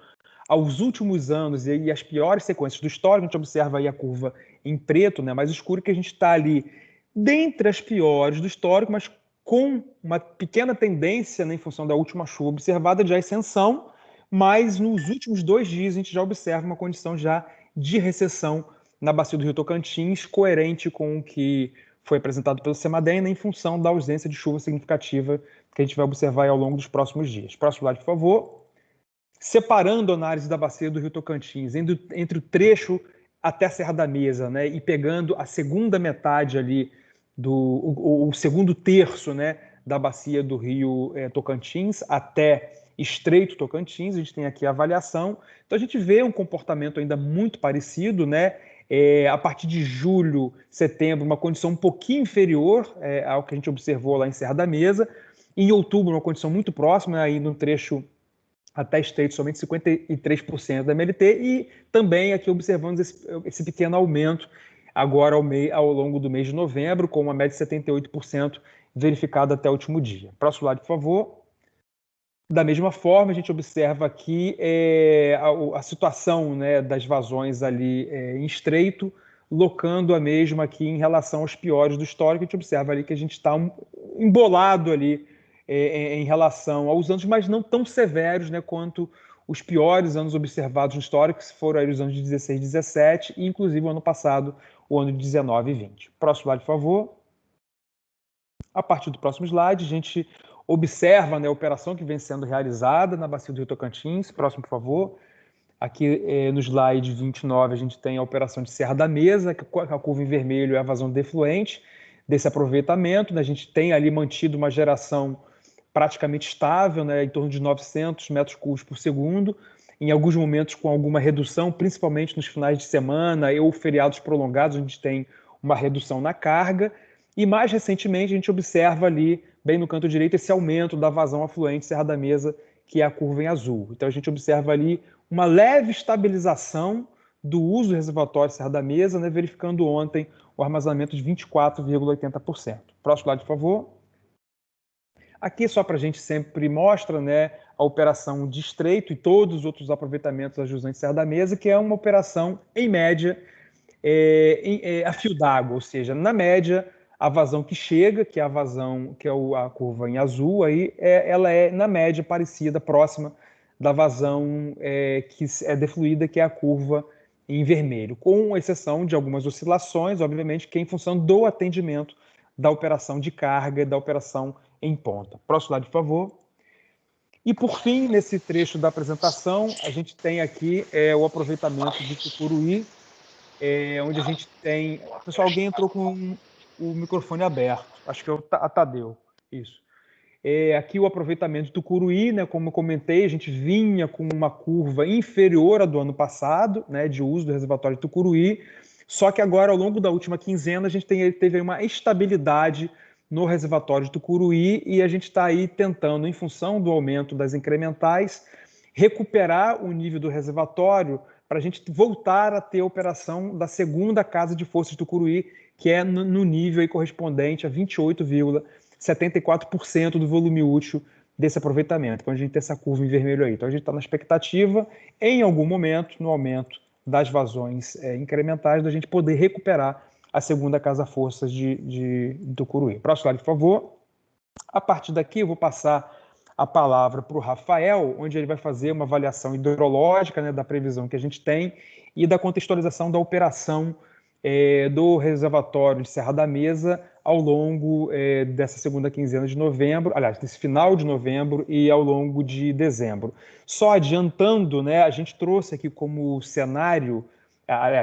aos últimos anos e as piores sequências do histórico, a gente observa aí a curva em preto, né, mais escuro, que a gente está ali dentre as piores do histórico, mas com uma pequena tendência, né, em função da última chuva observada de ascensão, mas nos últimos 2 dias a gente já observa uma condição já de recessão na bacia do Rio Tocantins, coerente com o que foi apresentado pelo CEMADEM, né, em função da ausência de chuva significativa que a gente vai observar ao longo dos próximos dias. Próximo slide, por favor. Separando a análise da bacia do Rio Tocantins entre o trecho até a Serra da Mesa, né, e pegando a segunda metade ali, o segundo terço, né, da bacia do Rio Tocantins até Estreito Tocantins, a gente tem aqui a avaliação. Então a gente vê um comportamento ainda muito parecido, né? A partir de julho, setembro, uma condição um pouquinho inferior ao que a gente observou lá em Serra da Mesa. Em outubro, uma condição muito próxima, aí no trecho até Estreito, somente 53% da MLT, e também aqui observamos esse pequeno aumento agora ao longo do mês de novembro, com uma média de 78% verificada até o último dia. Próximo slide, por favor. Da mesma forma, a gente observa aqui a situação, né, das vazões ali em Estreito, locando a mesma aqui em relação aos piores do histórico. A gente observa ali que a gente está embolado ali em relação aos anos, mas não tão severos, né, quanto os piores anos observados no histórico, que foram aí os anos de 16 e 17, e inclusive o ano passado, o ano de 19 e 20. Próximo slide, por favor. A partir do próximo slide, a gente observa, né, a operação que vem sendo realizada na bacia do Rio Tocantins. Próximo, por favor. Aqui no slide 29 a gente tem a operação de Serra da Mesa, que a curva em vermelho é a vazão defluente desse aproveitamento, né? A gente tem ali mantido uma geração praticamente estável, né, em torno de 900 metros cúbicos por segundo, em alguns momentos com alguma redução, principalmente nos finais de semana ou feriados prolongados, a gente tem uma redução na carga. E mais recentemente a gente observa ali, bem no canto direito, esse aumento da vazão afluente Serra da Mesa, que é a curva em azul. Então a gente observa ali uma leve estabilização do uso do reservatório Serra da Mesa, né, verificando ontem o armazenamento de 24,80%. Próximo slide, por favor. Aqui, só para a gente sempre mostra, né, a operação de estreito e todos os outros aproveitamentos da jusante Serra da Mesa, que é uma operação, em média, a fio d'água, ou seja, na média, a vazão que chega, que é a vazão, que é a curva em azul, aí, ela é, na média, parecida, próxima da vazão que é defluída, que é a curva em vermelho, com exceção de algumas oscilações, obviamente, que é em função do atendimento da operação de carga, da operação em ponta. Próximo slide, por favor. E, por fim, nesse trecho da apresentação, a gente tem aqui o aproveitamento de Tucuruí, onde a gente tem... Pessoal, alguém entrou com o microfone aberto. Acho que é a Tadeu. Isso. Aqui o aproveitamento do Tucuruí, né, como eu comentei, a gente vinha com uma curva inferior à do ano passado, né, de uso do reservatório de Tucuruí, só que agora, ao longo da última quinzena, a gente teve uma estabilidade no reservatório de Tucuruí e a gente está aí tentando, em função do aumento das incrementais, recuperar o nível do reservatório para a gente voltar a ter a operação da segunda casa de forças de Tucuruí, que é no nível aí correspondente a 28,74% do volume útil desse aproveitamento. Então, a gente tem essa curva em vermelho aí. Então, a gente está na expectativa, em algum momento, no aumento das vazões incrementais, da gente poder recuperar a segunda casa-forças de Tucuruí. Próximo slide, por favor. A partir daqui, eu vou passar a palavra para o Rafael, onde ele vai fazer uma avaliação hidrológica, né, da previsão que a gente tem e da contextualização da operação do reservatório de Serra da Mesa ao longo dessa segunda quinzena de novembro, aliás, desse final de novembro e ao longo de dezembro. Só adiantando, né, a gente trouxe aqui como cenário,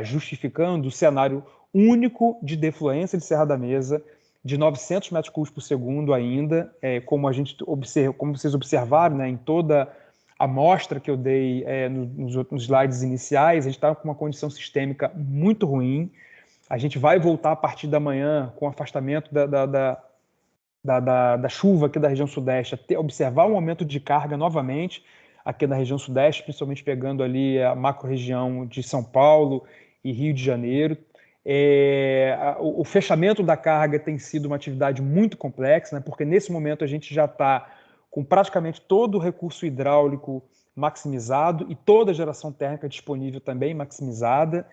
justificando o cenário único de defluência de Serra da Mesa, de 900 metros cúbicos por segundo ainda, como vocês observaram, né, em toda a amostra que eu dei nos slides iniciais, a gente está com uma condição sistêmica muito ruim. A gente vai voltar a partir da manhã, com o afastamento da chuva aqui da região sudeste, a observar um aumento de carga novamente aqui na região sudeste, principalmente pegando ali a macro-região de São Paulo e Rio de Janeiro. O fechamento da carga tem sido uma atividade muito complexa, né, porque nesse momento a gente já está com praticamente todo o recurso hidráulico maximizado e toda a geração térmica disponível também maximizada.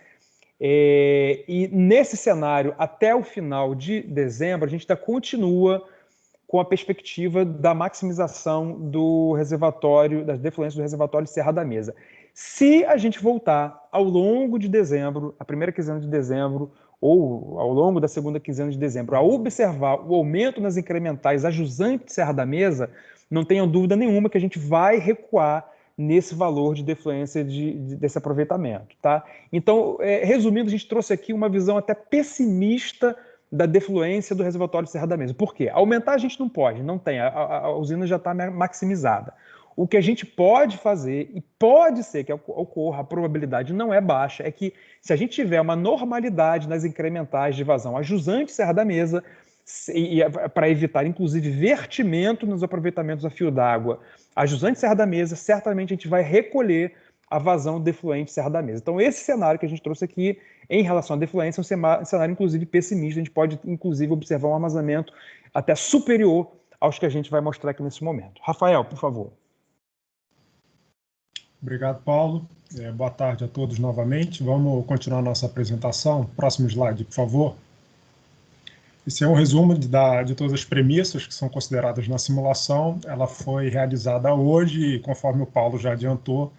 E nesse cenário, até o final de dezembro, a gente ainda continua com a perspectiva da maximização do reservatório, das defluências do reservatório de Serra da Mesa. Se a gente voltar ao longo de dezembro, a primeira quinzena de dezembro, ou ao longo da segunda quinzena de dezembro, a observar o aumento nas incrementais a jusante de Serra da Mesa, não tenham dúvida nenhuma que a gente vai recuar nesse valor de defluência desse aproveitamento. Tá? Então, resumindo, a gente trouxe aqui uma visão até pessimista da defluência do reservatório de Serra da Mesa. Por quê? Aumentar a gente não pode, não tem, a usina já está maximizada. O que a gente pode fazer, e pode ser que ocorra, a probabilidade não é baixa, é que se a gente tiver uma normalidade nas incrementais de vazão a jusante Serra da Mesa, para evitar, inclusive, vertimento nos aproveitamentos a fio d'água, a jusante Serra da Mesa, certamente a gente vai recolher a vazão defluente Serra da Mesa. Então, esse cenário que a gente trouxe aqui, em relação à defluência, é um cenário, inclusive, pessimista. A gente pode, inclusive, observar um armazenamento até superior aos que a gente vai mostrar aqui nesse momento. Rafael, por favor. Obrigado, Paulo. Boa tarde a todos novamente. Vamos continuar nossa apresentação. Próximo slide, por favor. Esse é um resumo de todas as premissas que são consideradas na simulação. Ela foi realizada hoje e, conforme o Paulo já adiantou,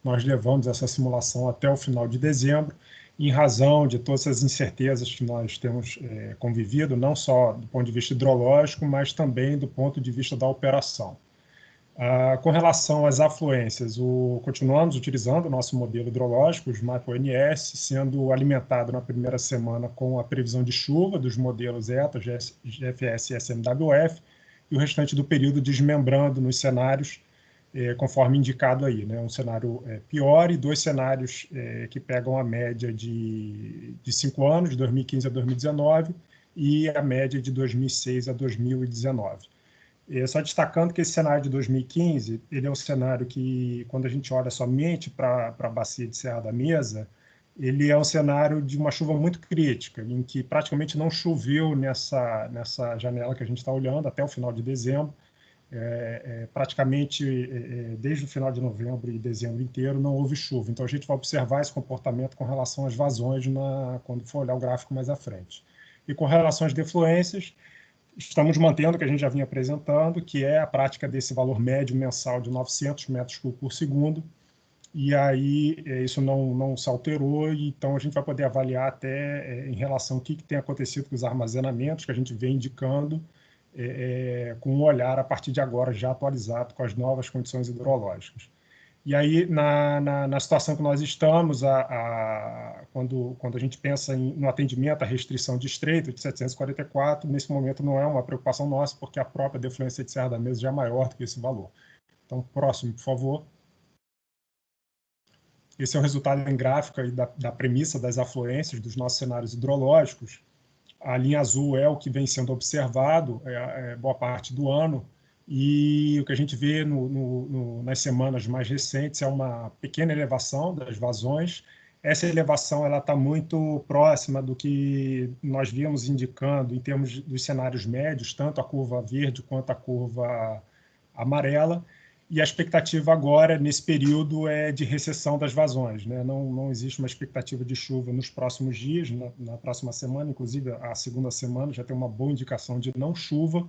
nós levamos essa simulação até o final de dezembro, em razão de todas as incertezas que nós temos convivido, não só do ponto de vista hidrológico, mas também do ponto de vista da operação. Com relação às afluências, continuamos utilizando o nosso modelo hidrológico, o SMAP-ONS, sendo alimentado na primeira semana com a previsão de chuva dos modelos ETA, GFS e SMWF, e o restante do período desmembrando nos cenários, conforme indicado aí, né? Um cenário pior e dois cenários que pegam a média de 5 anos, de 2015 a 2019, e a média de 2006 a 2019. Só destacando que esse cenário de 2015, ele é um cenário que, quando a gente olha somente para a bacia de Serra da Mesa, ele é um cenário de uma chuva muito crítica, em que praticamente não choveu nessa janela que a gente está olhando até o final de dezembro. Praticamente desde o final de novembro e dezembro inteiro não houve chuva. Então a gente vai observar esse comportamento com relação às vazões quando for olhar o gráfico mais à frente. E com relação às defluências, estamos mantendo o que a gente já vinha apresentando, que é a prática desse valor médio mensal de 900 metros cúbicos por segundo. E aí isso não se alterou, e então a gente vai poder avaliar até em relação ao que tem acontecido com os armazenamentos, que a gente vem indicando, com um olhar a partir de agora já atualizado com as novas condições hidrológicas. E aí, na situação que nós estamos, quando a gente pensa no atendimento à restrição de estreito de 744, nesse momento não é uma preocupação nossa, porque a própria defluência de Serra da Mesa já é maior do que esse valor. Então, próximo, por favor. Esse é o resultado em gráfico aí da premissa das afluências dos nossos cenários hidrológicos. A linha azul é o que vem sendo observado boa parte do ano, e o que a gente vê nas semanas mais recentes é uma pequena elevação das vazões. Essa elevação está muito próxima do que nós víamos indicando em termos dos cenários médios, tanto a curva verde quanto a curva amarela, e a expectativa agora, nesse período, é de recessão das vazões, né? Não existe uma expectativa de chuva nos próximos dias, na próxima semana, inclusive a segunda semana já tem uma boa indicação de não chuva,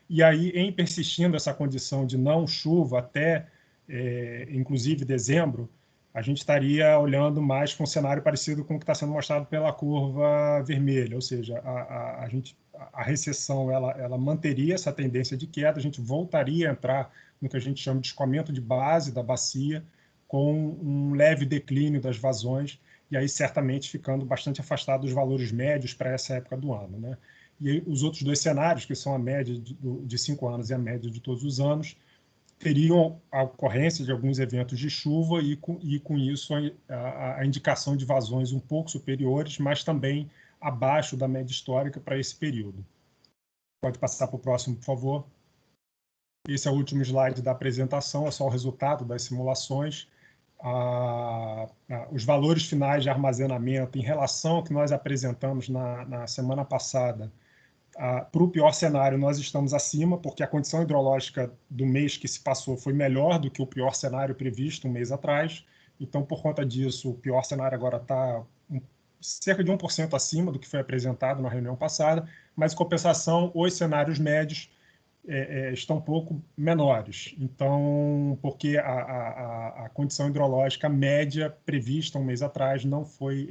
e aí, em persistindo essa condição de não chuva até, inclusive, dezembro, a gente estaria olhando mais para um cenário parecido com o que está sendo mostrado pela curva vermelha, ou seja, a recessão ela manteria essa tendência de queda, a gente voltaria a entrar no que a gente chama de escoamento de base da bacia, com um leve declínio das vazões, e aí certamente ficando bastante afastado dos valores médios para essa época do ano, né? E aí, os outros dois cenários, que são a média de 5 anos e a média de todos os anos, teriam a ocorrência de alguns eventos de chuva e com isso a indicação de vazões um pouco superiores, mas também abaixo da média histórica para esse período. Pode passar para o próximo, por favor. Esse é o último slide da apresentação, é só o resultado das simulações. Os valores finais de armazenamento em relação ao que nós apresentamos na semana passada, para o pior cenário nós estamos acima, porque a condição hidrológica do mês que se passou foi melhor do que o pior cenário previsto um mês atrás. Então, por conta disso, o pior cenário agora está cerca de 1% acima do que foi apresentado na reunião passada, mas, em compensação, os cenários médios estão um pouco menores. Então, porque a condição hidrológica média prevista um mês atrás não foi...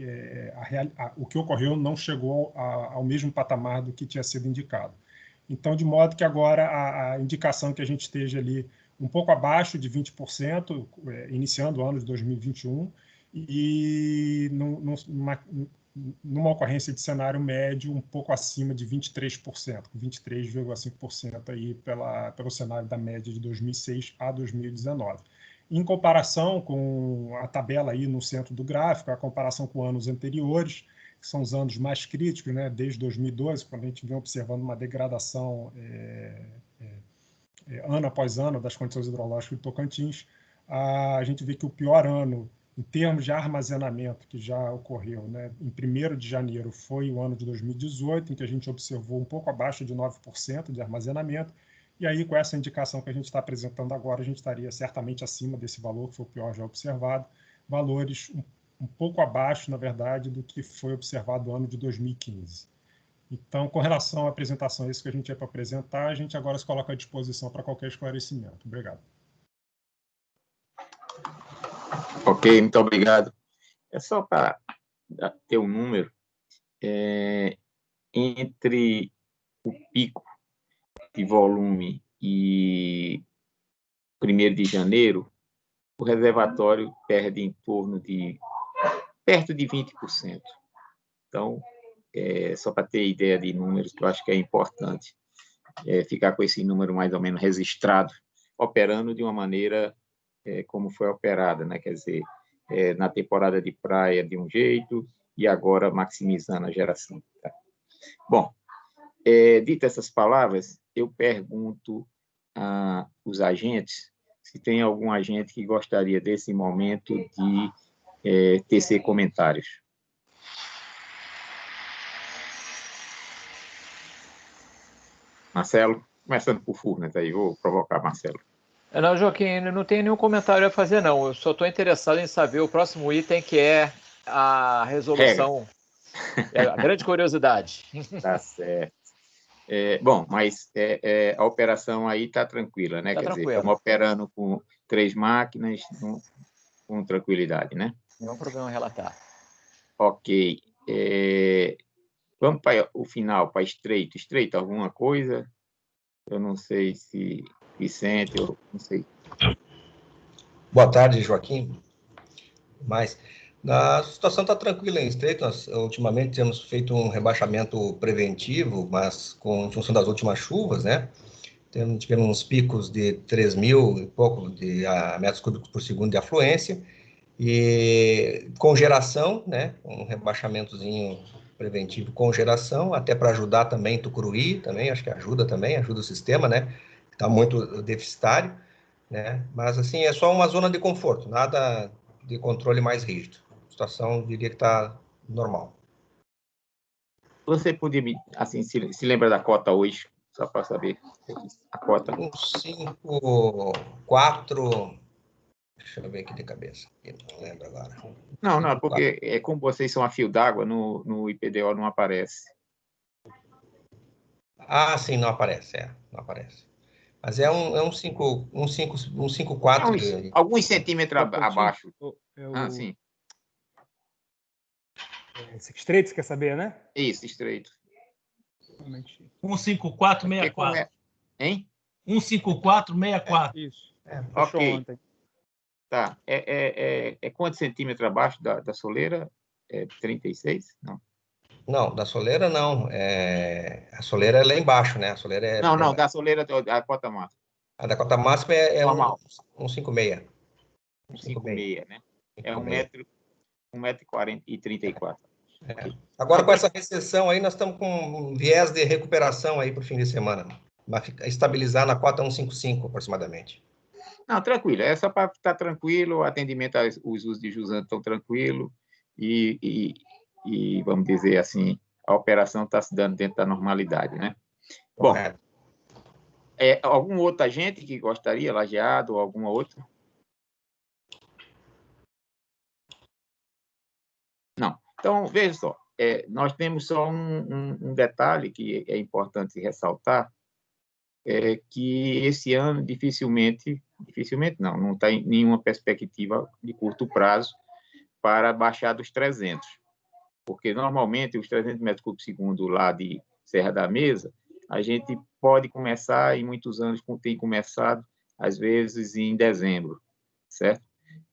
o que ocorreu não chegou ao mesmo patamar do que tinha sido indicado. Então, de modo que agora a indicação que a gente esteja ali um pouco abaixo de 20%, iniciando o ano de 2021, e numa ocorrência de cenário médio um pouco acima de 23%, 23,5% aí pelo cenário da média de 2006 a 2019. Em comparação com a tabela aí no centro do gráfico, a comparação com anos anteriores, que são os anos mais críticos, né, desde 2012, quando a gente vem observando uma degradação ano após ano das condições hidrológicas do Tocantins, a gente vê que o pior ano em termos de armazenamento que já ocorreu, né, em 1º de janeiro foi o ano de 2018, em que a gente observou um pouco abaixo de 9% de armazenamento, e aí com essa indicação que a gente está apresentando agora, a gente estaria certamente acima desse valor, que foi o pior já observado, valores um pouco abaixo, na verdade, do que foi observado no ano de 2015. Então, com relação à apresentação, isso que a gente é para apresentar, a gente agora se coloca à disposição para qualquer esclarecimento. Obrigado. Ok, muito obrigado. É só para ter um número, entre o pico de volume e 1º de janeiro, o reservatório perde em torno de perto de 20%. Então, só para ter ideia de números, que eu acho que é importante ficar com esse número mais ou menos registrado, operando de uma maneira como foi operada, né? Quer dizer, na temporada de praia de um jeito e agora maximizando a geração. Tá? Bom, dito essas palavras, eu pergunto aos agentes se tem algum agente que gostaria desse momento de tecer comentários. Marcelo, começando por Furnas aí, vou provocar Marcelo. Não, Joaquim, não tenho nenhum comentário a fazer, não. Eu só estou interessado em saber o próximo item, que é a resolução. É a grande curiosidade. Tá certo. Bom, mas a operação aí está tranquila, né? Tá Quer tranquila. dizer, estamos operando com 3 máquinas com tranquilidade, né? Nenhum problema a relatar. Ok. Vamos para o final, para estreito. Estreito, alguma coisa? Eu não sei se Vicente, eu não sei. Boa tarde, Joaquim. Mas a situação está tranquila em estreito. Nós, ultimamente, temos feito um rebaixamento preventivo, mas em função das últimas chuvas, né? Tivemos uns picos de 3.000 e pouco de metros cúbicos por segundo de afluência, e com geração, né? Um rebaixamentozinho preventivo com geração, até para ajudar também Tucuruí, também, acho que ajuda o sistema, né? Está muito deficitário, né? Mas, assim, é só uma zona de conforto, nada de controle mais rígido. A situação, diria que está normal. Você podia, assim, se lembra da cota hoje, só para saber a cota? 5,4... Deixa eu ver aqui de cabeça, não lembro agora. Não, porque como vocês são a fio d'água, no IPDO não aparece. Ah, sim, não aparece, não aparece. Mas é um 5,4. Alguns centímetros abaixo. Sim. Estreito, você quer saber, né? Isso, estreito. 15464. Hein? 15464. Isso. Ok. Ontem. Tá. Quantos centímetros abaixo da soleira? 36? Não. Não, da soleira não. A soleira é lá embaixo, né? A soleira é... Não, da soleira, a cota máxima. A da cota máxima é normal. 1,56. 1,56, né? É 1,34 m. Agora, com essa recessão aí, nós estamos com um viés de recuperação aí para o fim de semana. Mas estabilizar na cota 1,55 aproximadamente. Não, tranquilo. É só para estar tranquilo, o atendimento aos usos de jusante estão tranquilo e, vamos dizer assim, a operação está se dando dentro da normalidade, né? Bom, algum outro agente que gostaria, lajeado ou alguma outra? Não. Então, veja só, nós temos só um detalhe que é importante ressaltar, que esse ano dificilmente não está em nenhuma perspectiva de curto prazo para baixar dos 300, porque normalmente os 300 metros cúbicos segundo lá de Serra da Mesa, a gente pode começar, em muitos anos tem começado, às vezes em dezembro, certo?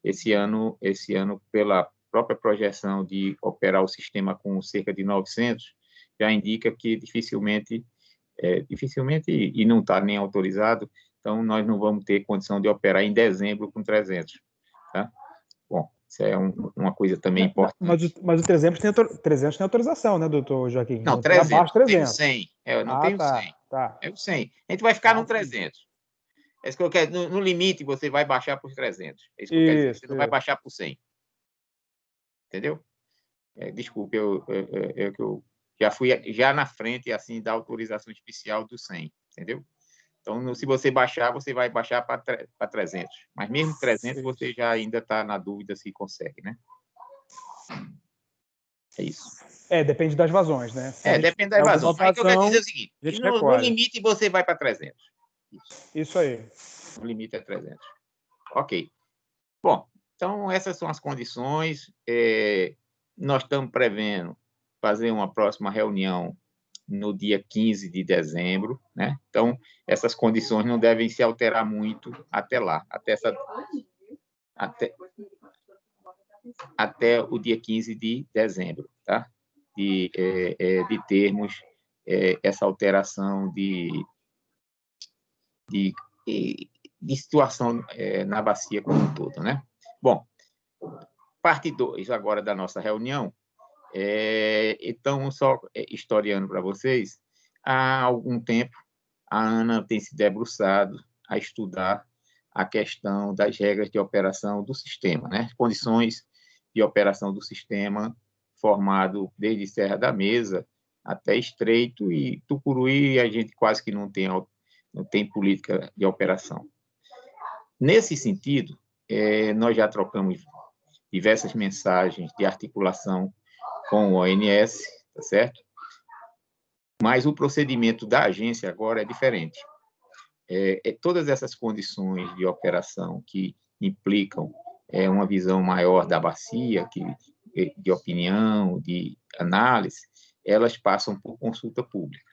Esse ano, pela própria projeção de operar o sistema com cerca de 900, já indica que dificilmente, e não está nem autorizado, então nós não vamos ter condição de operar em dezembro com 300, tá? Bom, isso é uma coisa também importante. Mas o 300 tem autorização, né, doutor Joaquim? Não, 300, tem o 100. Eu não tenho 100. Tá. É o 100. A gente vai ficar no 300. É isso que eu quero. No limite, você vai baixar para os 300. É isso que eu quero dizer. Você não vai baixar para o 100. Entendeu? Desculpe, eu já fui na frente assim da autorização especial do 100. Entendeu? Então, se você baixar, você vai baixar para 300. Mas mesmo 300, você já ainda está na dúvida se consegue, né? É isso. Depende das vazões, né? Depende das vazões. Aí o que eu quero dizer é o seguinte, no limite você vai para 300. Isso aí. O limite é 300. Ok. Bom, então essas são as condições. Nós estamos prevendo fazer uma próxima reunião no dia 15 de dezembro, né? Então, essas condições não devem se alterar muito até lá, até o dia 15 de dezembro, tá? De termos essa alteração de situação na bacia como um todo, né? Bom, parte 2 agora da nossa reunião. Então, só historiando para vocês, há algum tempo a Ana tem se debruçado a estudar a questão das regras de operação do sistema, né? Condições de operação do sistema formado desde Serra da Mesa até Estreito, e Tucuruí a gente quase que não tem política de operação. Nesse sentido, nós já trocamos diversas mensagens de articulação com o ONS, tá certo? Mas o procedimento da agência agora é diferente. Todas essas condições de operação que implicam uma visão maior da bacia, de opinião, de análise, elas passam por consulta pública.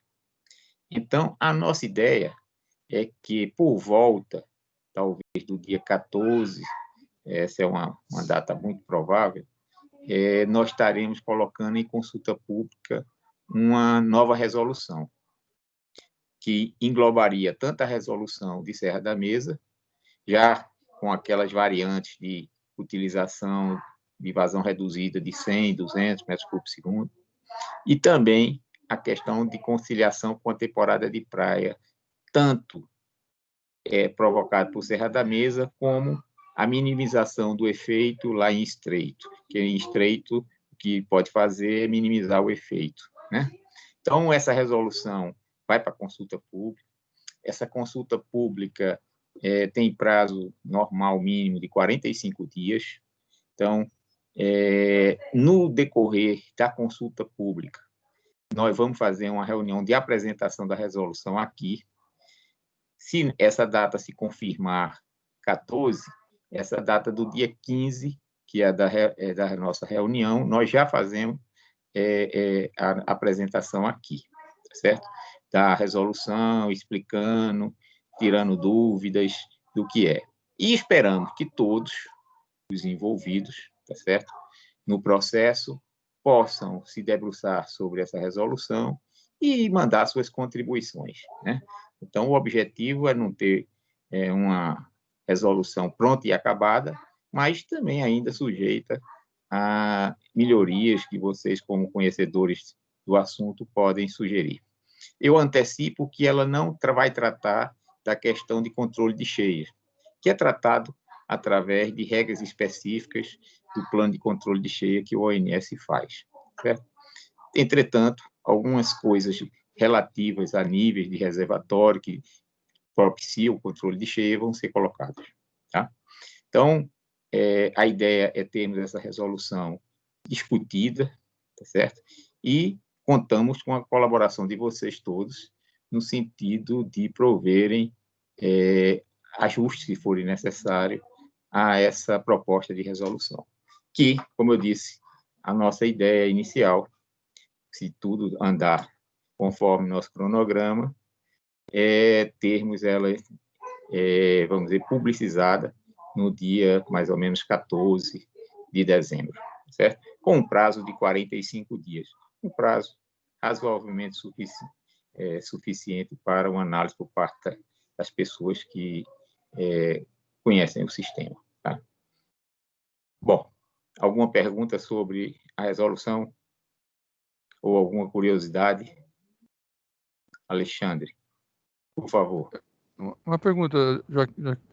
Então, a nossa ideia é que, por volta, talvez do dia 14, essa é uma data muito provável, nós estaremos colocando em consulta pública uma nova resolução, que englobaria tanto a resolução de Serra da Mesa, já com aquelas variantes de utilização de vazão reduzida de 100, 200 metros cúbicos por segundo, e também a questão de conciliação com a temporada de praia, tanto provocada por Serra da Mesa, como a minimização do efeito lá em Estreito, que em Estreito o que pode fazer é minimizar o efeito, né? Então, essa resolução vai para a consulta pública. Essa consulta pública tem prazo normal mínimo de 45 dias. Então, no decorrer da consulta pública, nós vamos fazer uma reunião de apresentação da resolução aqui. Se essa data se confirmar 14, essa data do dia 15, que é da nossa reunião, nós já fazemos a apresentação aqui, certo? Da resolução, explicando, tirando dúvidas do que é. E esperamos que todos os envolvidos, tá certo? No processo, possam se debruçar sobre essa resolução e mandar suas contribuições, né? Então, o objetivo é não ter uma resolução pronta e acabada, mas também ainda sujeita a melhorias que vocês, como conhecedores do assunto, podem sugerir. Eu antecipo que ela não vai tratar da questão de controle de cheias, que é tratado através de regras específicas do plano de controle de cheia que o ONS faz, certo? Entretanto, algumas coisas relativas a níveis de reservatório que propiciam o controle de cheia vão ser colocadas, tá? Então, a ideia é termos essa resolução discutida, tá certo? E contamos com a colaboração de vocês todos no sentido de proverem ajustes, se forem necessários, a essa proposta de resolução. Que, como eu disse, a nossa ideia inicial, se tudo andar conforme nosso cronograma, é termos ela, vamos dizer, publicizada no dia mais ou menos 14 de dezembro, certo? Com um prazo de 45 dias, um prazo razoavelmente suficiente para uma análise por parte das pessoas que conhecem o sistema, tá? Bom, alguma pergunta sobre a resolução ou alguma curiosidade? Alexandre, por favor. Uma pergunta,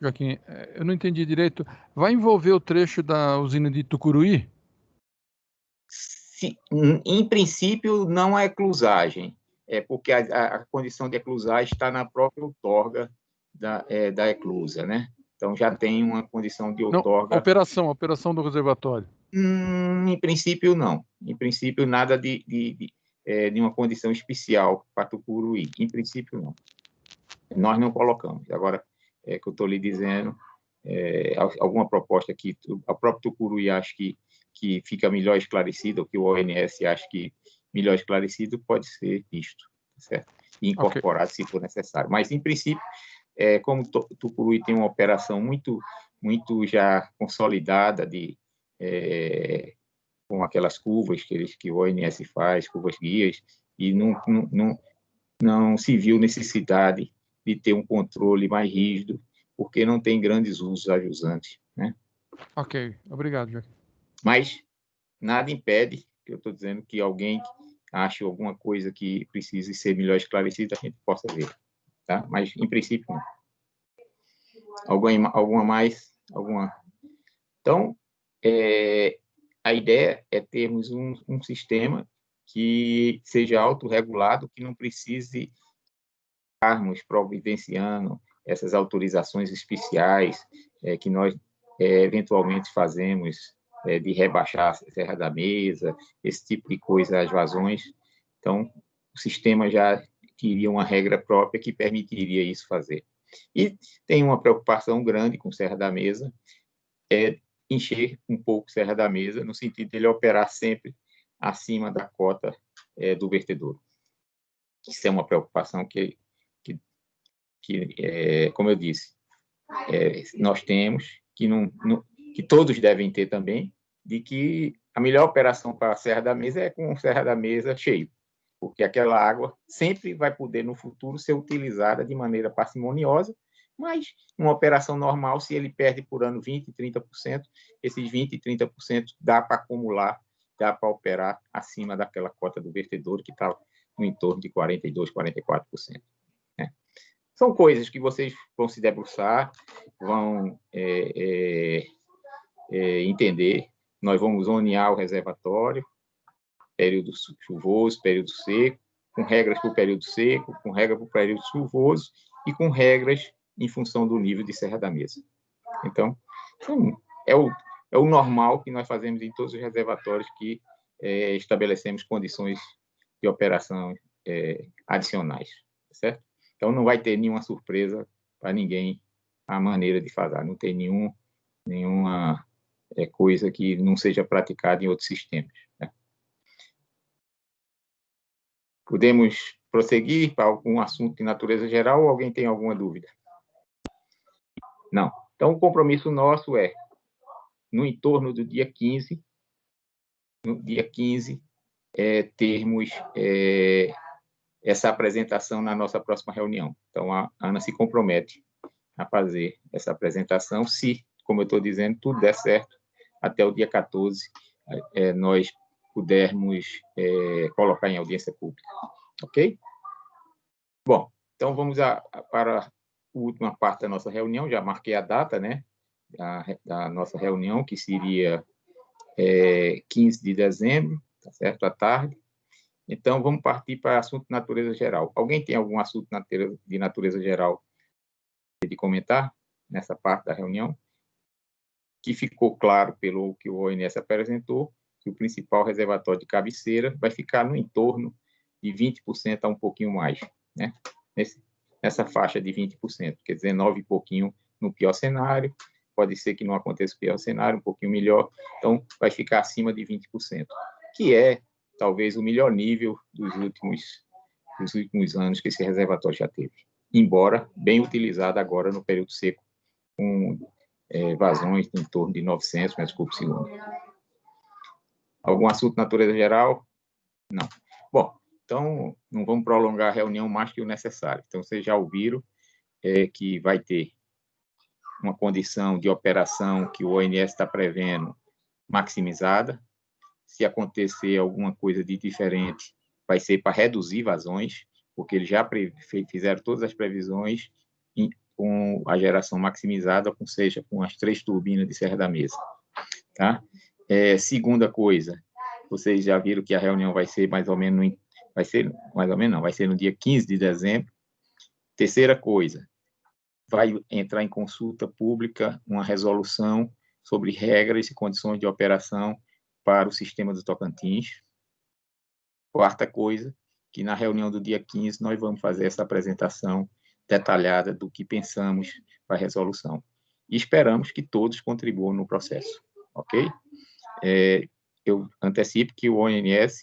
Joaquim, eu não entendi direito. Vai envolver o trecho da usina de Tucuruí? Sim, em princípio, não é eclusagem, porque a condição de eclusagem está na própria outorga da eclusa, né? Então, já tem uma condição de outorga... Não, operação do reservatório. Em princípio, não. Em princípio, nada de uma condição especial para Tucuruí. Em princípio, não. Nós não colocamos. Agora, que eu estou lhe dizendo, alguma proposta que a própria Tucuruí acha que fica melhor esclarecido, ou que o ONS acha que melhor esclarecido, pode ser visto, certo? E incorporado, se for necessário. Mas, em princípio, como Tucuruí tem uma operação muito já consolidada com aquelas curvas que o ONS faz, curvas guias, e não se viu necessidade de ter um controle mais rígido, porque não tem grandes usos ajusantes, né? Ok, obrigado, Joaquim. Mas nada impede, que eu estou dizendo, que alguém ache alguma coisa que precise ser melhor esclarecida, a gente possa ver, tá? Mas, em princípio, não. Alguma mais? Então, a ideia é termos um sistema que seja autorregulado, que não precise estarmos providenciando essas autorizações especiais que nós eventualmente fazemos de rebaixar a Serra da Mesa, esse tipo de coisa, as vazões. Então, o sistema já teria uma regra própria que permitiria isso fazer. E tem uma preocupação grande com Serra da Mesa, encher um pouco Serra da Mesa, no sentido de ele operar sempre acima da cota do vertedouro. Isso é uma preocupação que como eu disse, nós temos, que todos devem ter também, de que a melhor operação para a Serra da Mesa é com Serra da Mesa cheio, porque aquela água sempre vai poder, no futuro, ser utilizada de maneira parcimoniosa, mas uma operação normal, se ele perde por ano 20%, 30%, esses 20%, 30% dá para acumular, dá para operar acima daquela cota do vertedouro, que está no entorno de 42%, 44%. Né? São coisas que vocês vão se debruçar, vão entender. Nós vamos zonear o reservatório, período chuvoso, período seco, com regras para o período seco, com regras para o período chuvoso e com regras em função do nível de Serra da Mesa. Então, é o normal que nós fazemos em todos os reservatórios que estabelecemos condições de operação adicionais, certo? Então, não vai ter nenhuma surpresa para ninguém a maneira de fazer, não tem nenhuma coisa que não seja praticada em outros sistemas. Né? Podemos prosseguir para algum assunto de natureza geral ou alguém tem alguma dúvida? Não. Então, o compromisso nosso é, no entorno do dia 15, termos essa apresentação na nossa próxima reunião. Então, a Ana se compromete a fazer essa apresentação, se, como eu estou dizendo, tudo der certo, até o dia 14, nós pudermos colocar em audiência pública. Ok? Bom, então vamos para a última parte da nossa reunião, já marquei a data, né, da nossa reunião, que seria 15 de dezembro, tá certo, à tarde. Então, vamos partir para assunto de natureza geral. Alguém tem algum assunto de natureza geral de comentar nessa parte da reunião? Que ficou claro pelo que o ONS apresentou, que o principal reservatório de cabeceira vai ficar no entorno de 20% a um pouquinho mais, né? Nessa faixa de 20%, quer dizer, 9 e pouquinho no pior cenário, pode ser que não aconteça o pior cenário, um pouquinho melhor, então vai ficar acima de 20%, que é talvez o melhor nível dos últimos anos que esse reservatório já teve, embora bem utilizado agora no período seco, com vazões em torno de 900 metros cúbicos por segundo. Algum assunto de natureza geral? Não. Bom, então não vamos prolongar a reunião mais que o necessário. Então, vocês já ouviram que vai ter uma condição de operação que o ONS está prevendo maximizada. Se acontecer alguma coisa de diferente, vai ser para reduzir vazões, porque eles já fizeram todas as previsões com a geração maximizada, ou seja, com as 3 turbinas de Serra da Mesa. Tá? Segunda coisa, vocês já viram que a reunião vai ser mais ou menos, vai ser no dia 15 de dezembro. Terceira coisa, vai entrar em consulta pública uma resolução sobre regras e condições de operação para o sistema do Tocantins. Quarta coisa, que na reunião do dia 15 nós vamos fazer essa apresentação detalhada do que pensamos para a resolução. E esperamos que todos contribuam no processo, ok? Eu antecipo que o ONS,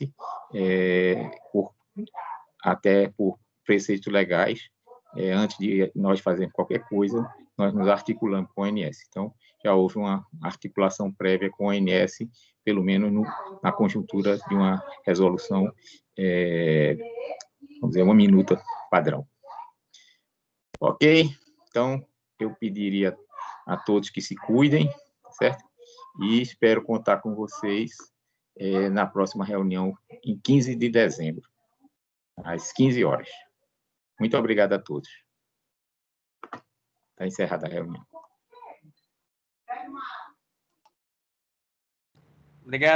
até por preceitos legais, antes de nós fazermos qualquer coisa, nós nos articulamos com o ONS. Então, já houve uma articulação prévia com o ONS, pelo menos na conjuntura de uma resolução, vamos dizer, uma minuta padrão. Ok? Então, eu pediria a todos que se cuidem, certo? E espero contar com vocês na próxima reunião, em 15 de dezembro, às 15 horas. Muito obrigado a todos. Está encerrada a reunião. Obrigado.